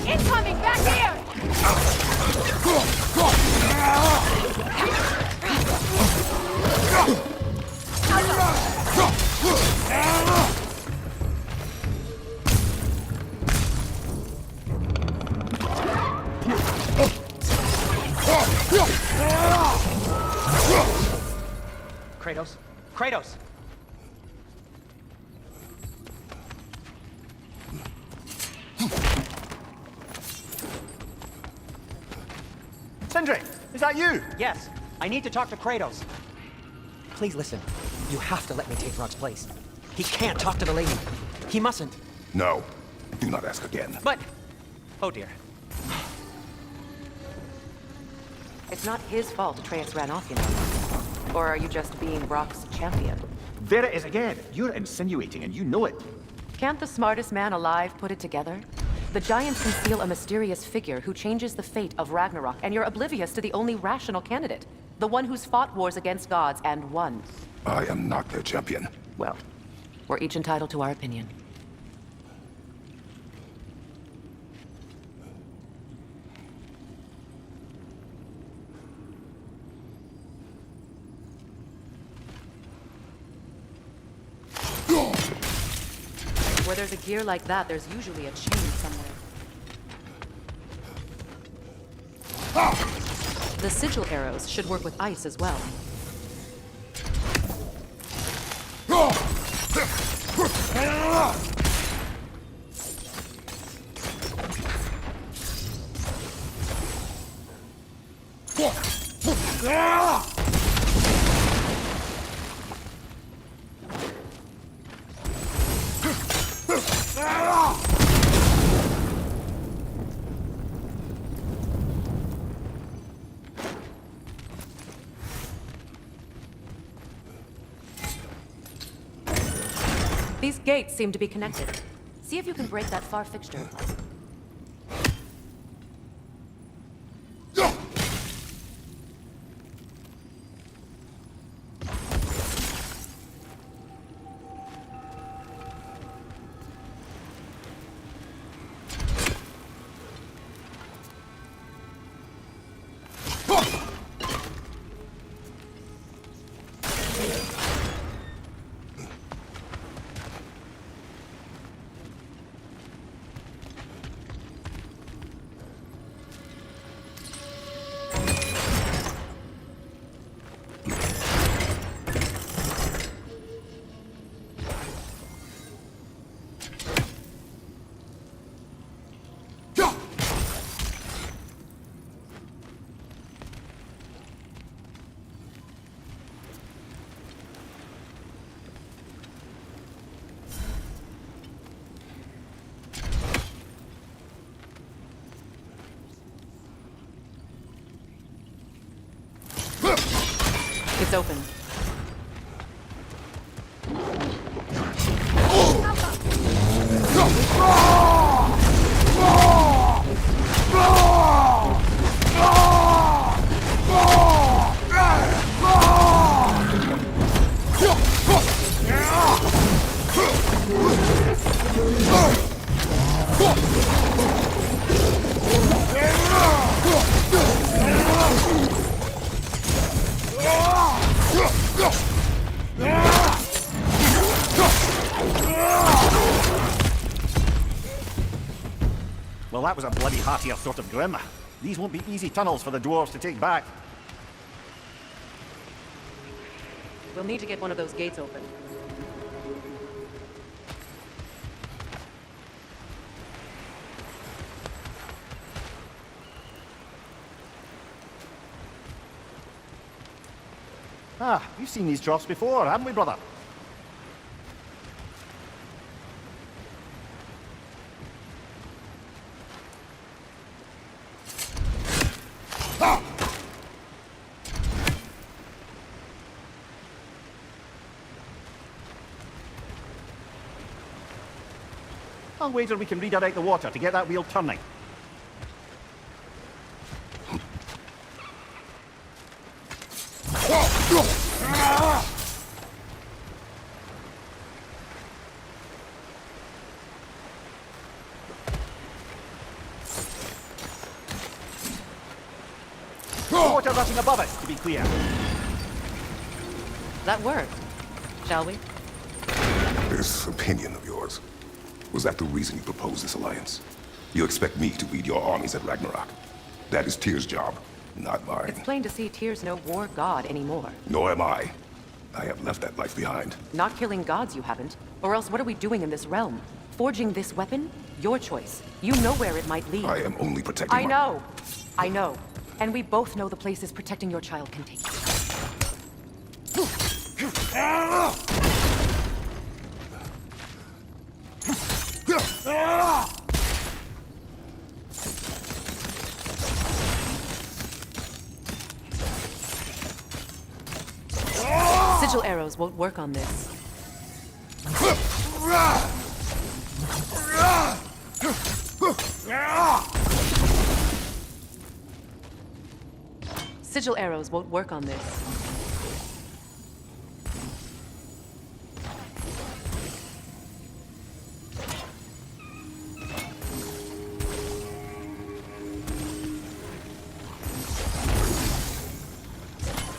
Incoming! Back here! Kratos? Kratos! Sindri, is that you? Yes, I need to talk to Kratos. Please listen. You have to let me take Rock's place. He can't talk to the lady. He mustn't. No. Do not ask again. But... Oh dear. It's not his fault Atreus ran off, you know. Or are you just being Brock's champion? There it is again. You're insinuating and you know it. Can't the smartest man alive put it together? The Giants conceal a mysterious figure who changes the fate of Ragnarok, and you're oblivious to the only rational candidate. The one who's fought wars against gods and won. I am not their champion. Well, we're each entitled to our opinion. Where there's a gear like that, there's usually a chain somewhere. The sigil arrows should work with ice as well. These gates seem to be connected. See if you can break that far fixture. It's open. Well, that was a bloody heartier sort of grim. These won't be easy tunnels for the dwarves to take back. We'll need to get one of those gates open. Ah, we've seen these troughs before, haven't we, brother? I'll wager we can redirect the water to get that wheel turning. Water rushing above us, to be clear. That worked. Shall we? This opinion of yours, was that the reason you proposed this alliance? You expect me to lead your armies at Ragnarok? That is Tyr's job, not mine. It's plain to see Tyr's no war god anymore. Nor am I. I have left that life behind. Not killing gods, you haven't. Or else what are we doing in this realm? Forging this weapon? Your choice. You know where it might lead. I am only protecting I know. I know. And we both know the places protecting your child can take you. Sigil arrows won't work on this. Sigil arrows won't work on this.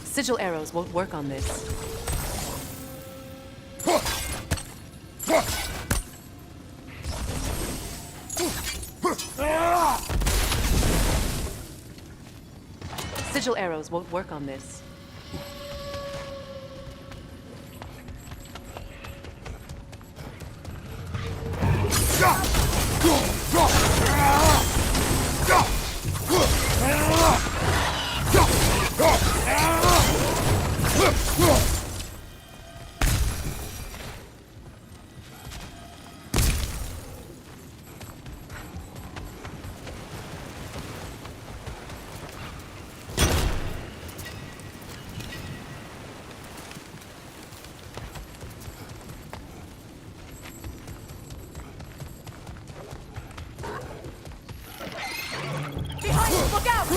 Sigil arrows won't work on this. Sigil arrows won't work on this. Look out!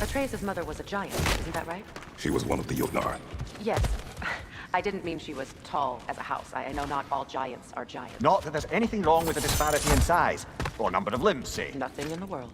Atreus' mother was a giant, isn't that right? She was one of the Jotnar. Yes. I didn't mean she was tall as a house. I know not all giants are giants. Not that there's anything wrong with the disparity in size, or number of limbs, say. Nothing in the world.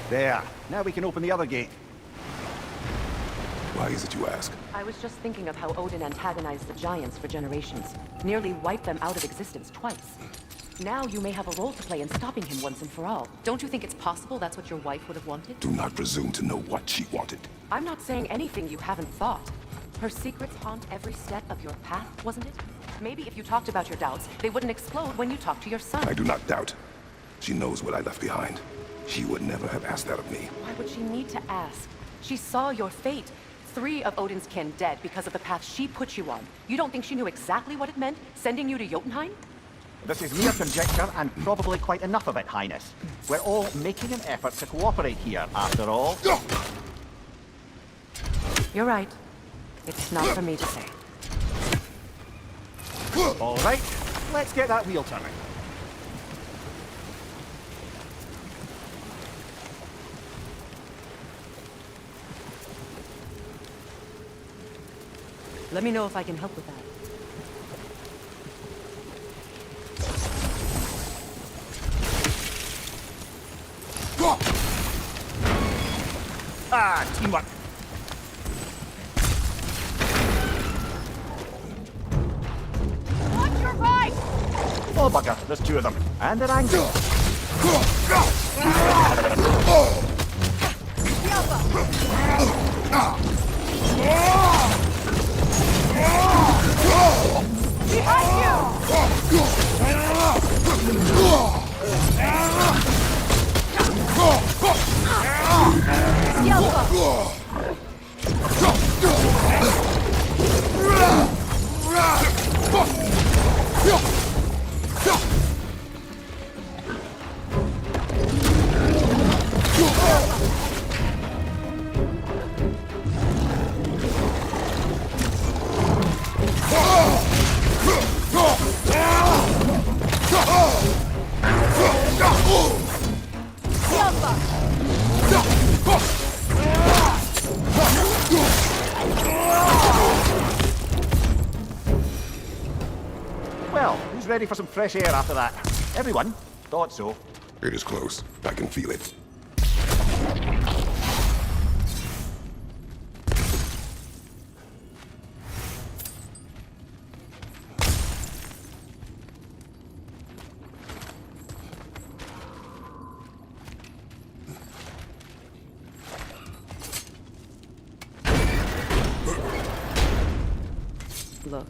There. Now we can open the other gate. Why is it you ask? I was just thinking of how Odin antagonized the Giants for generations. Nearly wiped them out of existence twice. Now you may have a role to play in stopping him once and for all. Don't you think it's possible that's what your wife would have wanted? Do not presume to know what she wanted. I'm not saying anything you haven't thought. Her secrets haunt every step of your path, wasn't it? Maybe if you talked about your doubts, they wouldn't explode when you talked to your son. I do not doubt. She knows what I left behind. She would never have asked that of me. Why would she need to ask? She saw your fate. 3 of Odin's kin dead because of the path she put you on. You don't think she knew exactly what it meant, sending you to Jotunheim? This is mere conjecture, and probably quite enough of it, Highness. We're all making an effort to cooperate here, after all. You're right. It's not for me to say. All right, let's get that wheel turning. Let me know if I can help with that. Ah, teamwork. Watch your right! Oh, bugger, there's 2 of them. And they're angry. Behind you! Well, who's ready for some fresh air after that? Everyone? Thought so. It is close. I can feel it. Look,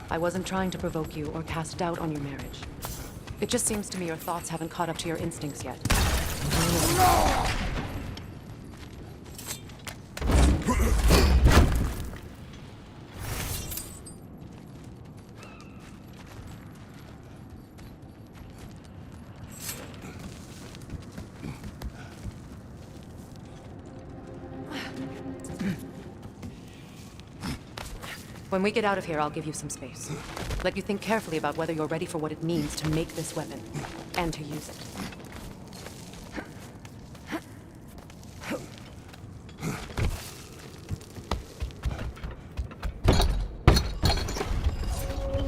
I wasn't trying to provoke you or cast doubt on your marriage. It just seems to me your thoughts haven't caught up to your instincts yet. When we get out of here, I'll give you some space. Let you think carefully about whether you're ready for what it means to make this weapon, and to use it.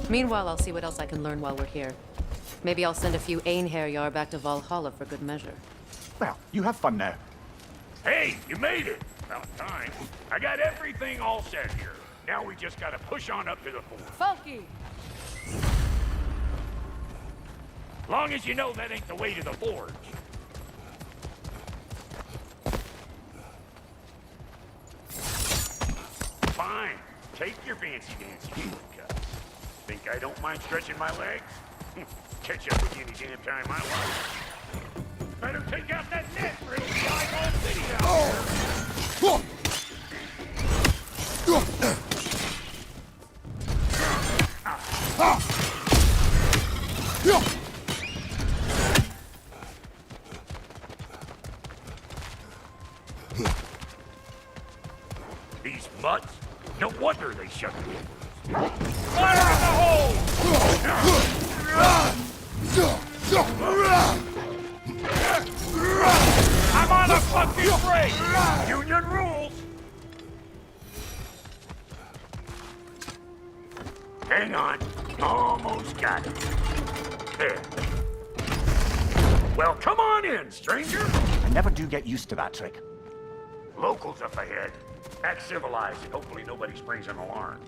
Meanwhile, I'll see what else I can learn while we're here. Maybe I'll send a few Einherjar back to Valhalla for good measure. Well, you have fun now. Hey, you made it! About time. I got everything all set here. Now we just gotta push on up to the fort. Funky! Long as you know that ain't the way to the forge. Fine. Take your fancy dancy shortcuts. Think I don't mind stretching my legs? Catch up with you any damn time I want. Better take out that net for the eyeball city out here. No wonder they shut the doors. Fire in the hole! I'm on a fucking break! Union rules! Hang on. Almost got it. There. Well, come on in, stranger. I never do get used to that trick. Locals up ahead. Act civilized and hopefully nobody springs an alarm.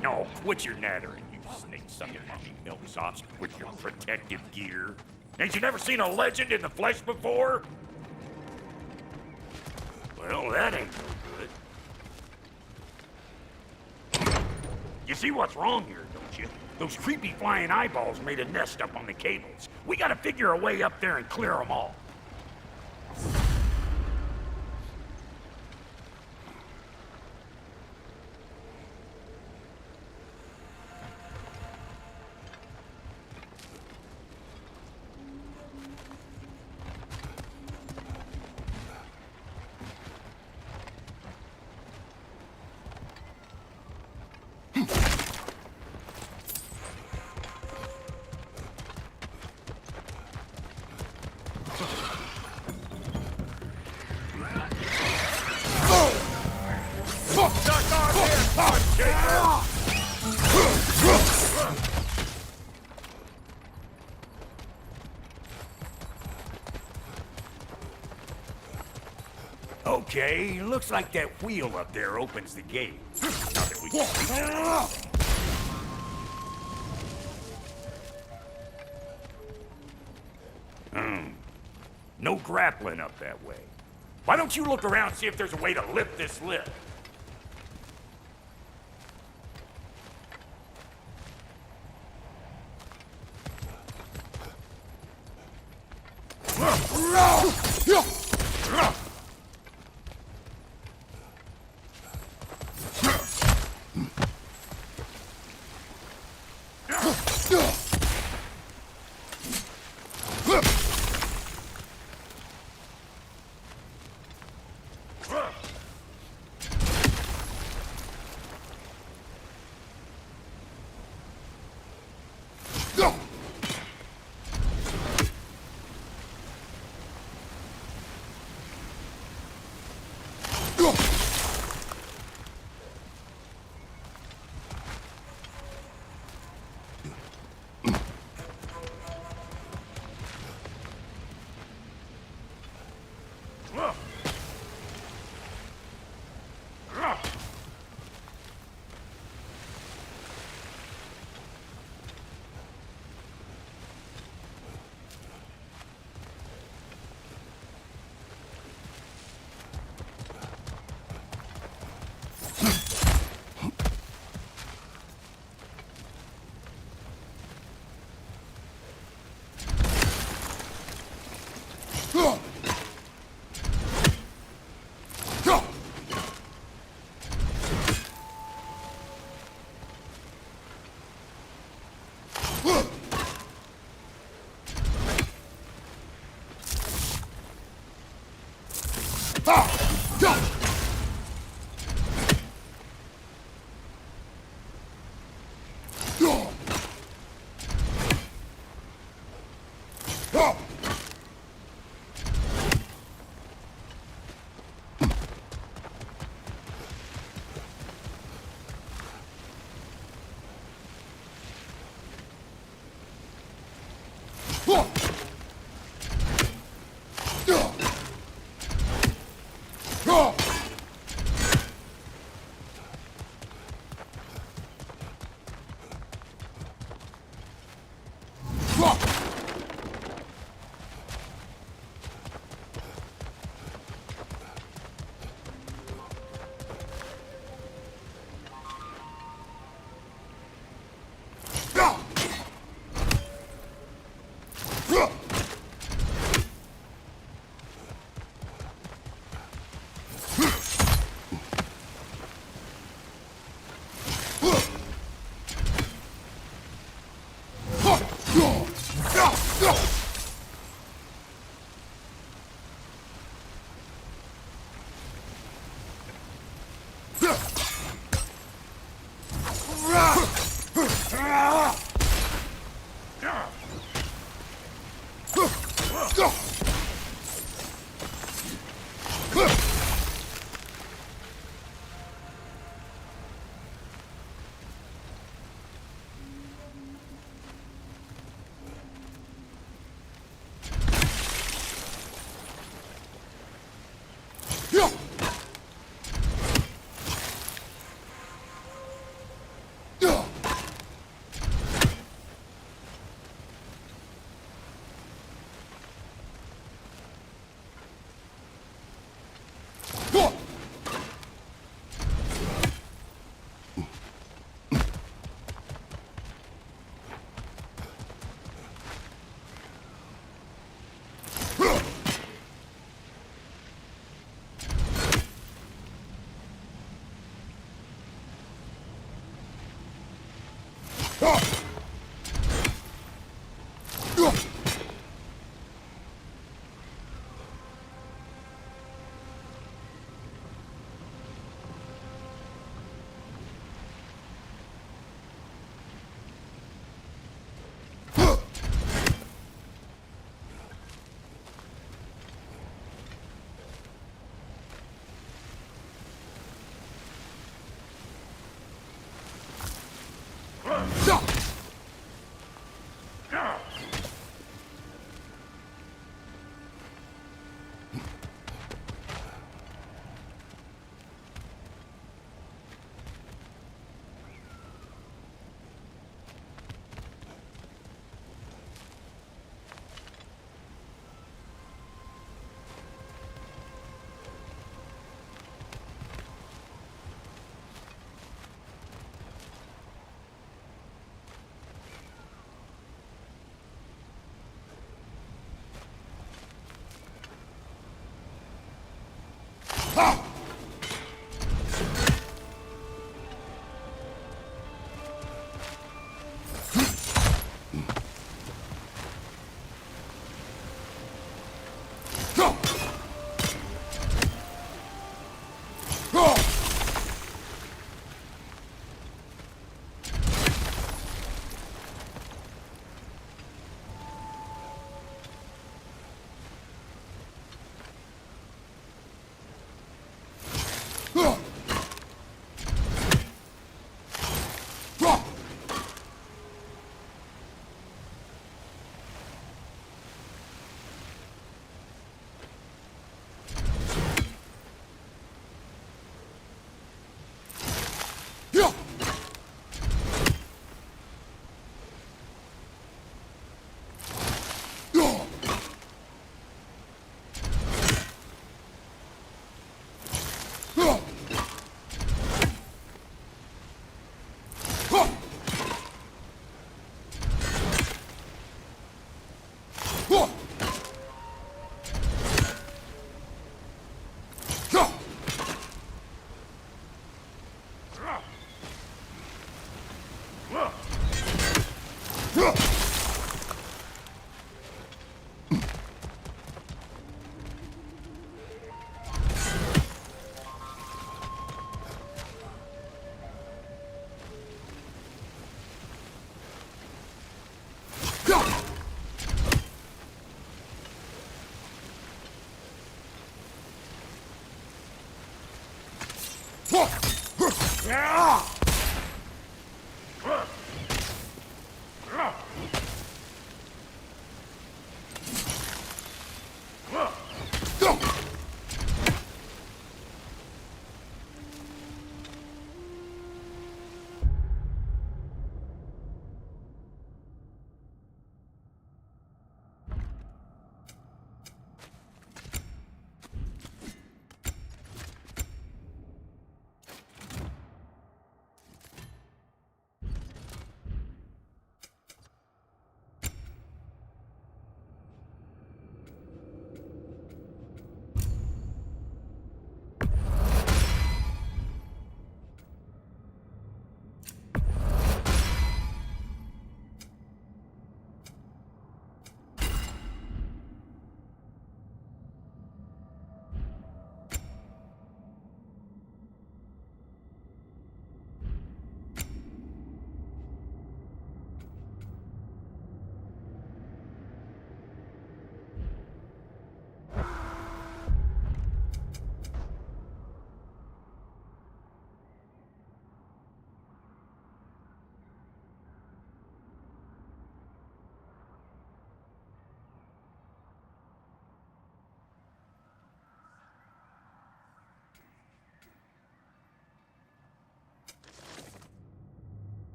No, what's your nattering, you snake-sucking monkey milksops with your protective gear? Ain't you never seen a legend in the flesh before? Well, that ain't no good. You see what's wrong here, don't you? Those creepy flying eyeballs made a nest up on the cables. We gotta figure a way up there and clear them all. Okay, looks like that wheel up there opens the gate. Not that we can see that. No grappling up that way. Why don't you look around and see if there's a way to lift this lift?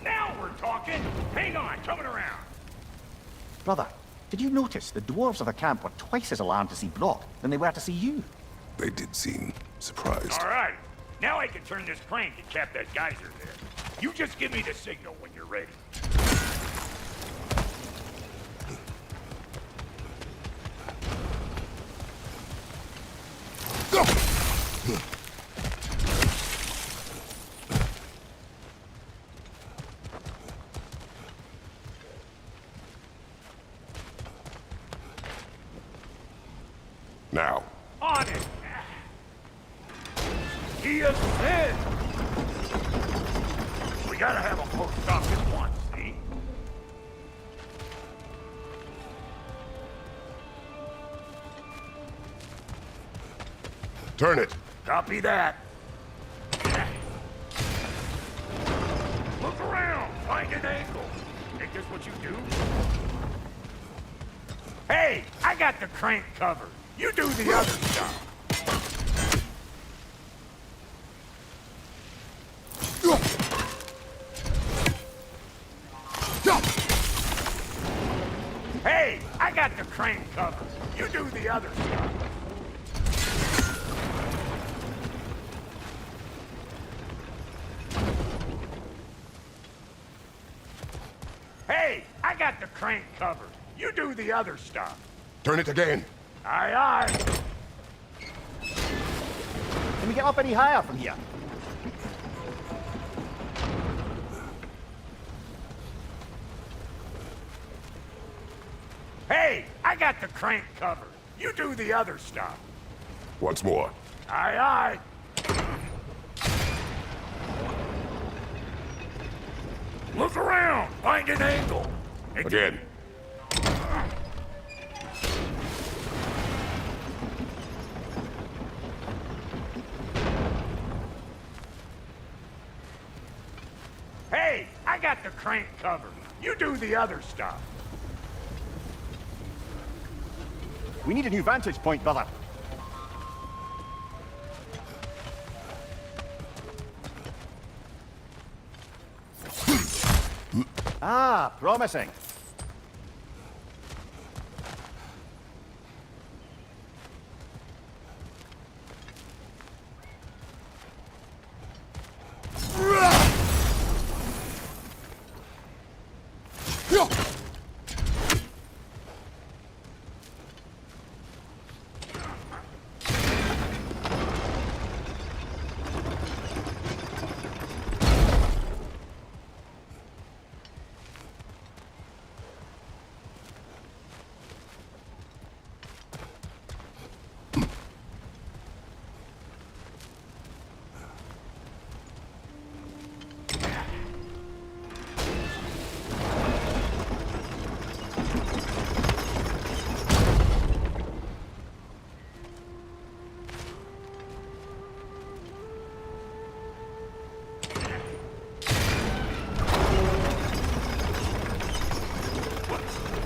Now we're talking! Hang on, coming around! Brother, did you notice the dwarves of the camp were twice as alarmed to see Brock than they were to see you? They did seem surprised. All right, now I can turn this crank and cap that geyser there. You just give me the signal when you're ready. Now. On it! He is dead! We gotta have a post office once, see? Turn it. Copy that. Look around, find an angle. Ain't this what you do? Hey, I got the crank covered. You do the other stuff. Hey, I got the crank covered. You do the other stuff. Hey, I got the crank covered. You do the other stuff. Turn it again. Aye, aye. Can we get up any higher from here? Hey, I got the crank covered. You do the other stuff. Once more. Aye, aye. Look around. Find an angle. Again. Hey, I got the crank covered. You do the other stuff. We need a new vantage point, brother. Ah, promising.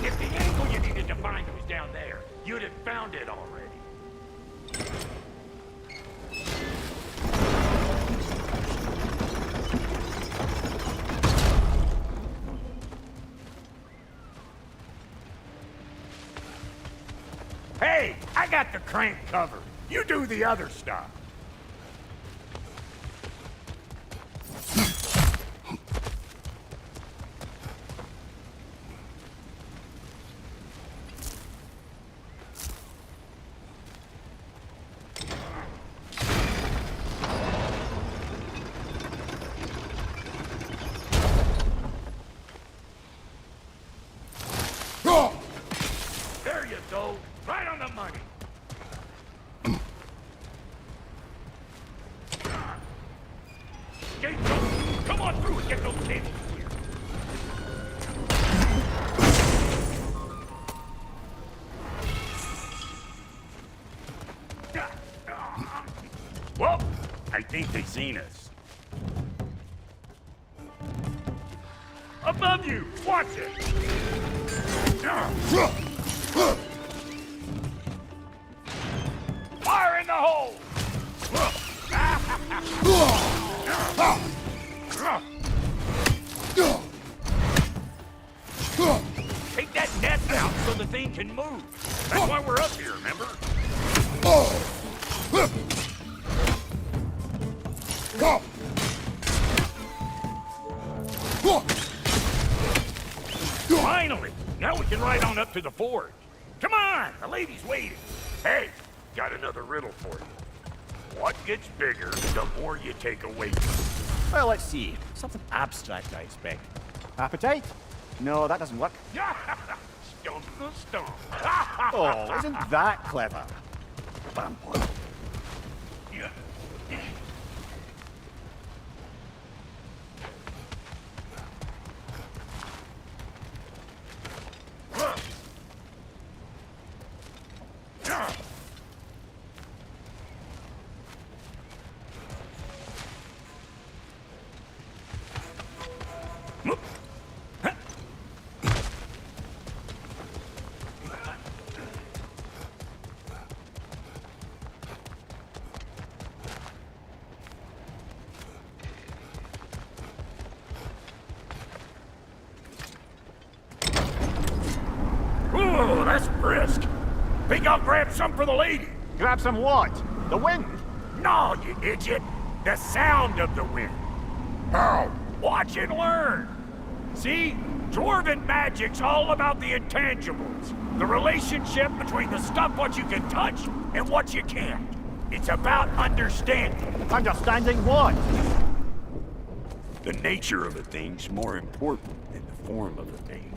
If the angle you needed to find was down there, you'd have found it already. Hey, I got the crank covered. You do the other stuff. There you go. Right on the money. Gate closed. Come on through and get those cables here. Well, I think they've seen us. Above you! Watch it! Fire in the hole! can move. That's why we're up here, remember? Finally! Now we can ride on up to the forge. Come on! The lady's waiting. Hey, got another riddle for you. What gets bigger the more you take away from Well, let's see. Something abstract, I expect. Appetite? No, that doesn't work. it? Stump the stump. Oh, isn't that clever? Vampire. Ooh, that's brisk. Think I'll grab some for the lady? Grab some what? The wind? No, you idiot. The sound of the wind. How? Watch and learn. See? Dwarven magic's all about the intangibles. The relationship between the stuff what you can touch and what you can't. It's about understanding. Understanding what? The nature of a thing's more important than the form of a thing.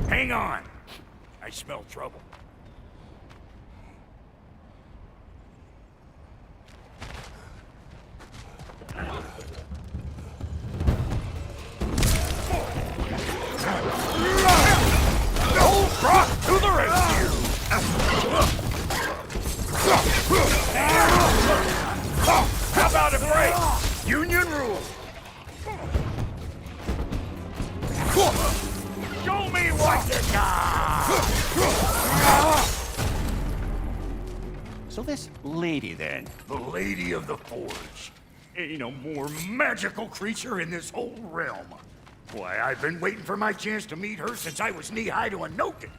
Hang on. I smell trouble. Old Brock to the rescue! How about a break? Union rules. Show me what you got! So this lady, then? The Lady of the Forge. Ain't no more magical creature in this whole realm. Why, I've been waiting for my chance to meet her since I was knee-high to a Noken.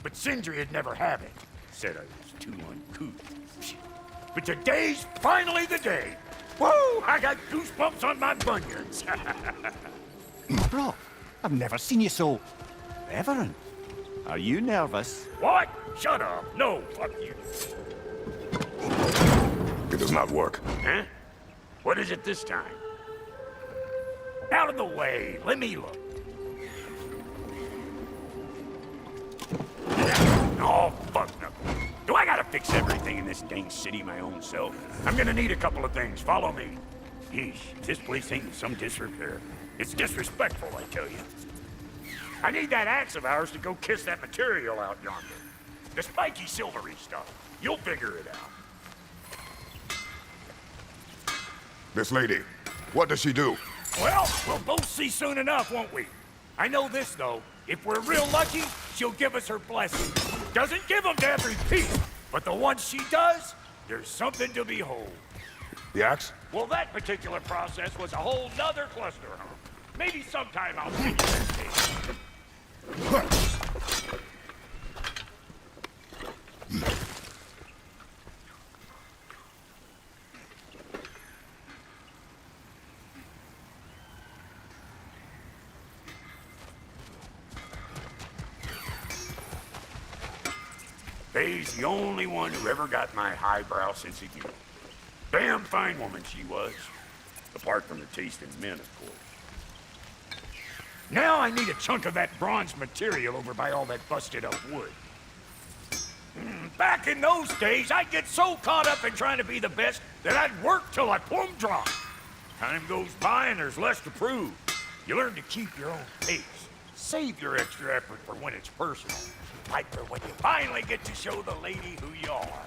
But Sindri would never have it. Said I was too uncouth. But today's finally the day. Woo! I got goosebumps on my bunions. Bro, I've never seen you so... reverent. Are you nervous? What? Shut up. No, fuck you. It does not work. Huh? What is it this time? Out of the way. Let me look. Oh, fuck no. Do I gotta fix everything in this dang city my own self? I'm gonna need a couple of things. Follow me. Yeesh, this place ain't in some disrepair. It's disrespectful, I tell you. I need that axe of ours to go kiss that material out yonder. The spiky silvery stuff. You'll figure it out. This lady, what does she do? Well, we'll both see soon enough, won't we? I know this, though. If we're real lucky, she'll give us her blessing. Doesn't give them to every piece, but the ones she does, there's something to behold. The axe? Well, that particular process was a whole nother cluster hump. Maybe sometime I'll see you that day. Faye's the only one who ever got my highbrow sense of humor. Damn fine woman she was. Apart from the taste in men, of course. Now I need a chunk of that bronze material over by all that busted up wood. Back in those days, I'd get so caught up in trying to be the best that I'd work till I plumb dropped. Time goes by and there's less to prove. You learn to keep your own pace. Save your extra effort for when it's personal. Like for when you finally get to show the lady who you are.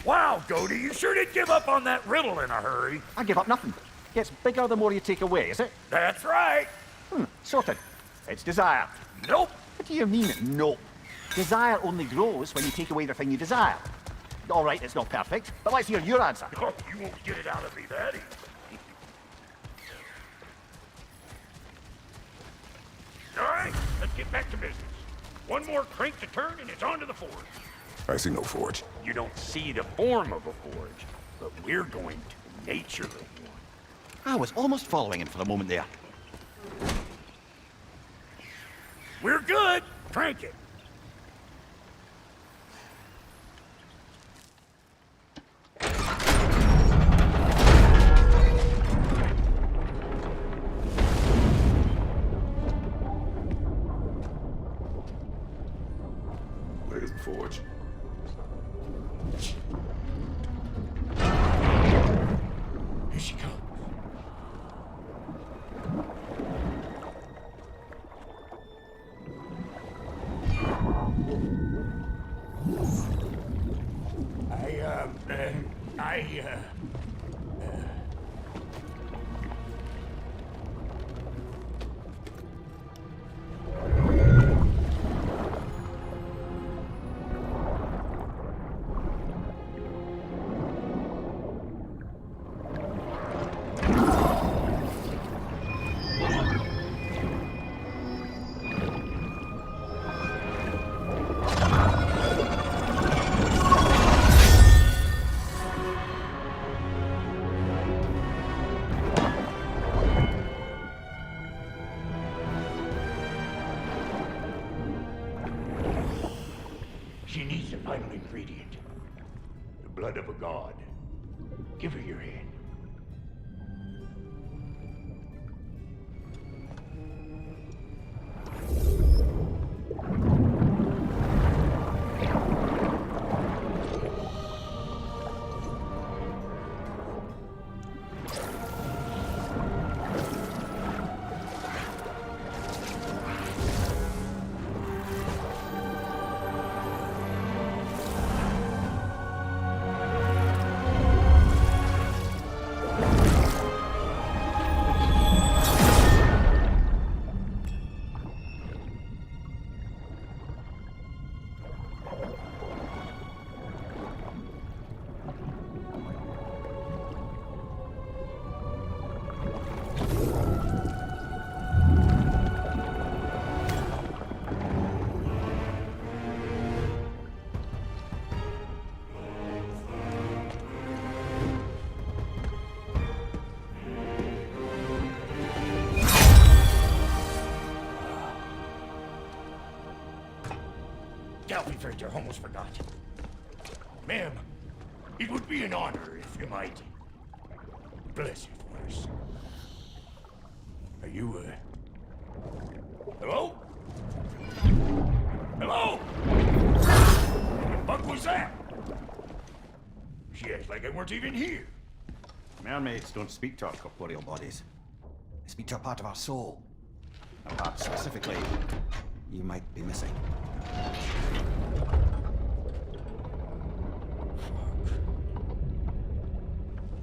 Wow, Goody, you sure did give up on that riddle in a hurry. I give up nothing. Gets bigger the more you take away, is it? That's right. Sorted. It's desire. Nope. What do you mean, nope? Desire only grows when you take away the thing you desire. All right, it's not perfect, but let's hear your answer. Oh, you won't get it out of me that easy. All right, let's get back to business. One more crank to turn and it's on to the forge. I see no forge. You don't see the form of a forge, but we're going to nature of one. I was almost following him for a moment there. We're good. Crank it. Where's the forge? Here she comes. She needs the final ingredient. The blood of a god. Give her your hand. I almost forgot. Ma'am, it would be an honor if you might bless it for us. Are you, hello? Hello? What the fuck was that? She acts like I weren't even here. Mermaids don't speak to our corporeal bodies. They speak to a part of our soul. A part specifically you might be missing.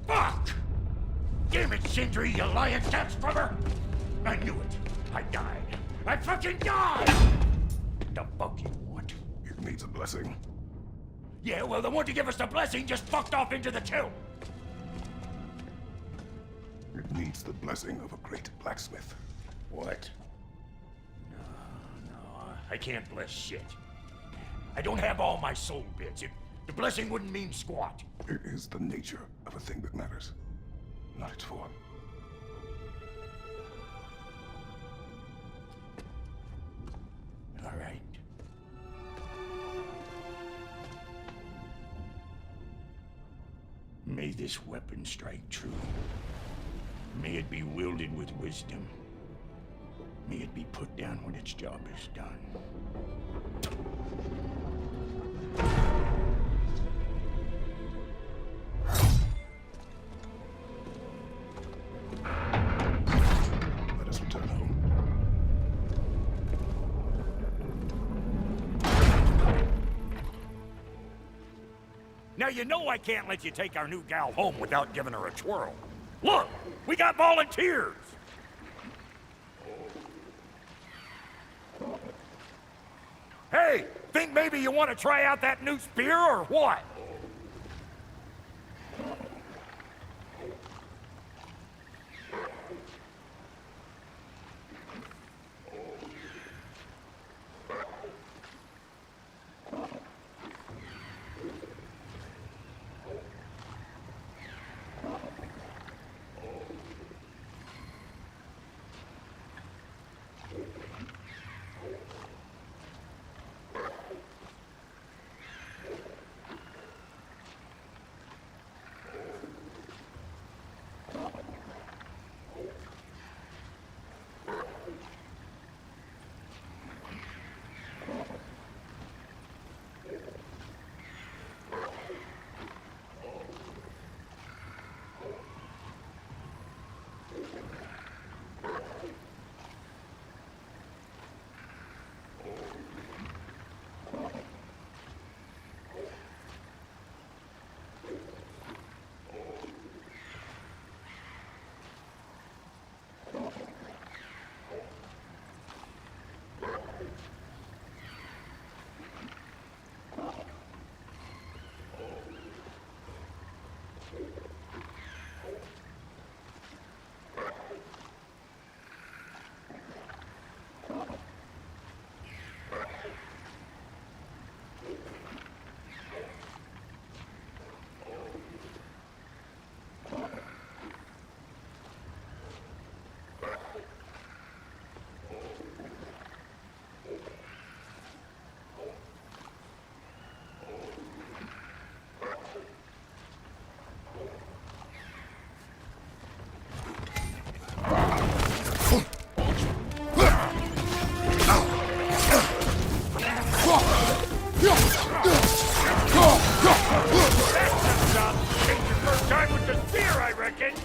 Fuck! Damn it, Sindri, you lying cat scrubber! I knew it. I died. I fucking died! The fuck you want? It needs a blessing. Yeah, well, the one to give us the blessing just fucked off into the tomb. It needs the blessing of a great blacksmith. What? No, I can't bless shit. I don't have all my soul bits. The blessing wouldn't mean squat. It is the nature of a thing that matters, not its form. All right. May this weapon strike true. May it be wielded with wisdom. May it be put down when its job is done. Let us return home. Now you know I can't let you take our new gal home without giving her a twirl. Look, we got volunteers. Hey, think maybe you want to try out that new spear or what?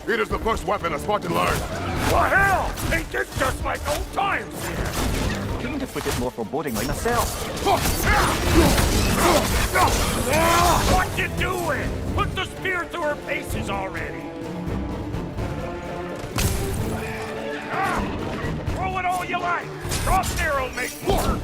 It is the first weapon a Spartan learned. What hell? Ain't this just like old times? Couldn't have put it more forebodingly myself. What you doing? Put the spear through her paces already. Throw it all you like. Drop arrow make more.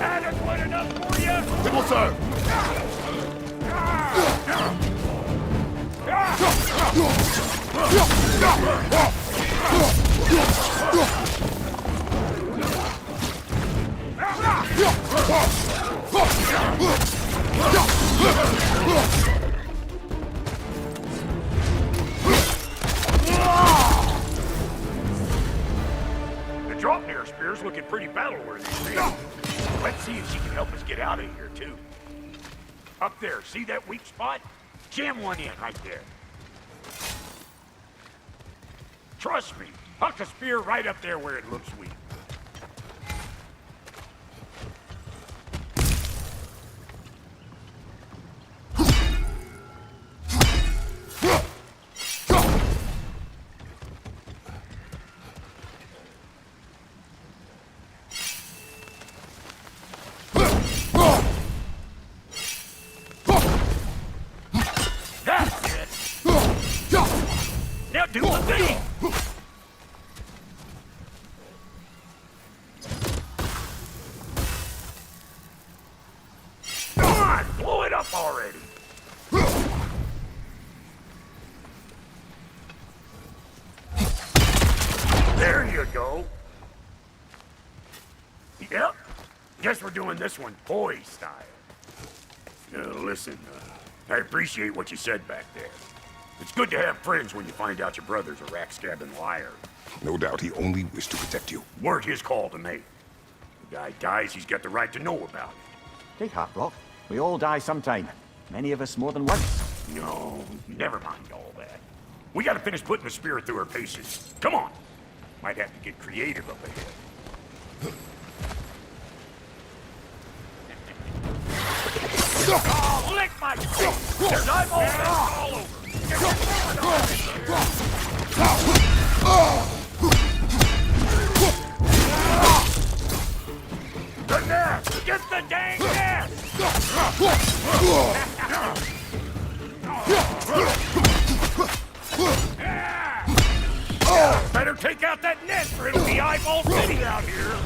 Adequate enough for you? It will serve. The drop near spear's looking pretty battle-worthy. Let's see if she can help us get out of here, too. Up there, see that weak spot? Jam one in right there. Trust me, huck a spear right up there where it looks weak. Now do the thing! Come on, blow it up already! There you go! Yep, guess we're doing this one boy style. Listen, I appreciate what you said back there. It's good to have friends when you find out your brother's a rack-stabbing liar. No doubt he only wished to protect you. Weren't his call to make. The guy dies, he's got the right to know about it. Take heart, Brock. We all die sometime. Many of us more than once. No, never mind all that. We gotta finish putting the spirit through her paces. Come on! Might have to get creative up ahead. Oh, lick my face! There's eyeballs all over! The nest! Get the dang nest! Better take out that nest or it'll be eyeball city out here!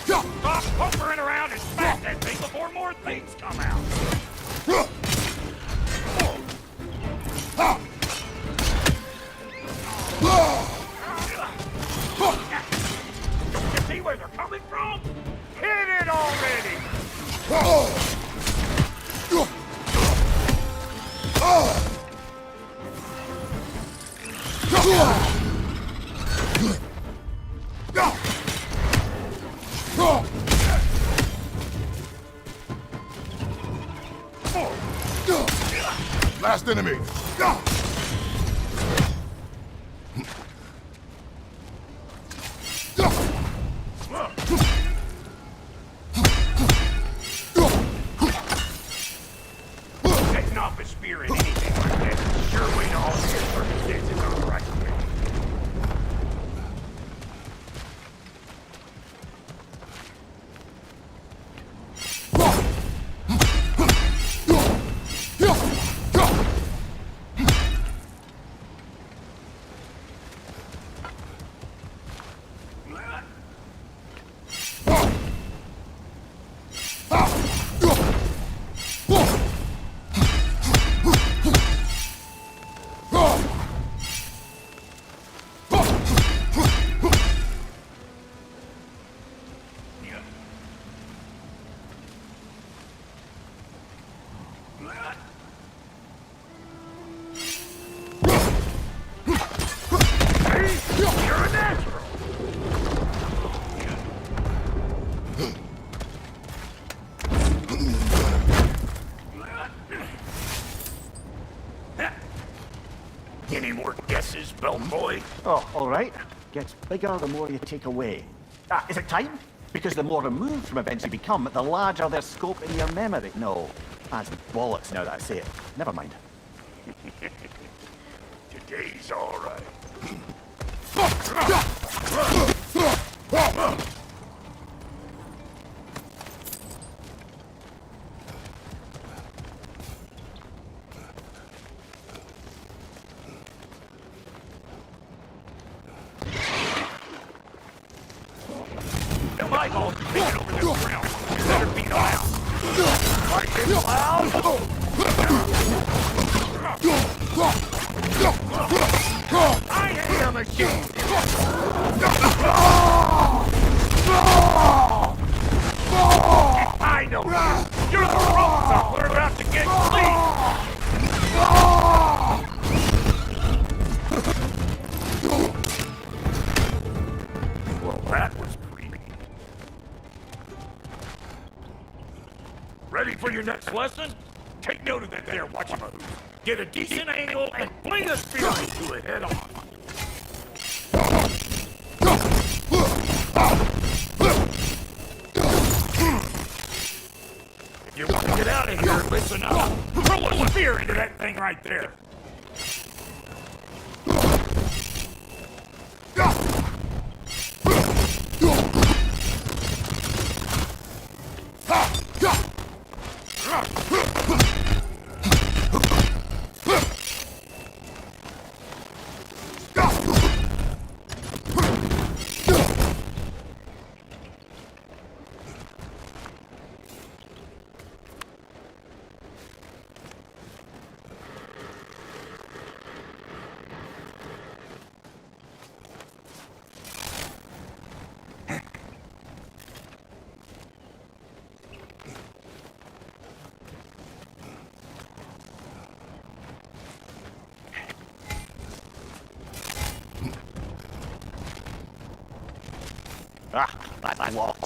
Stop pumpering around and smack that thing before more things come out! Don't you see where they're coming from? Hit it already! Last enemy. Setting off a spear in anything like that is sure way to alter the circumstances on the right way. You're a natural! Any more guesses, bellboy? Oh, all right. Gets bigger the more you take away. Is it time? Because the more removed from events you become, the larger their scope in your memory. No, that's bollocks now that I say it. Never mind. Today's all right. Them eyeballs are taking over this ground. You better beat them out. Like this loud? I hate a machine! I know you! You're the robot! We're about to get clean! Well, that was creepy. Ready for your next lesson? Take note of that there, watch him move. Get a decent angle and fling a spear into it head on. If you want to get out of here, listen up. Throw a spear into that thing right there. That's my walk.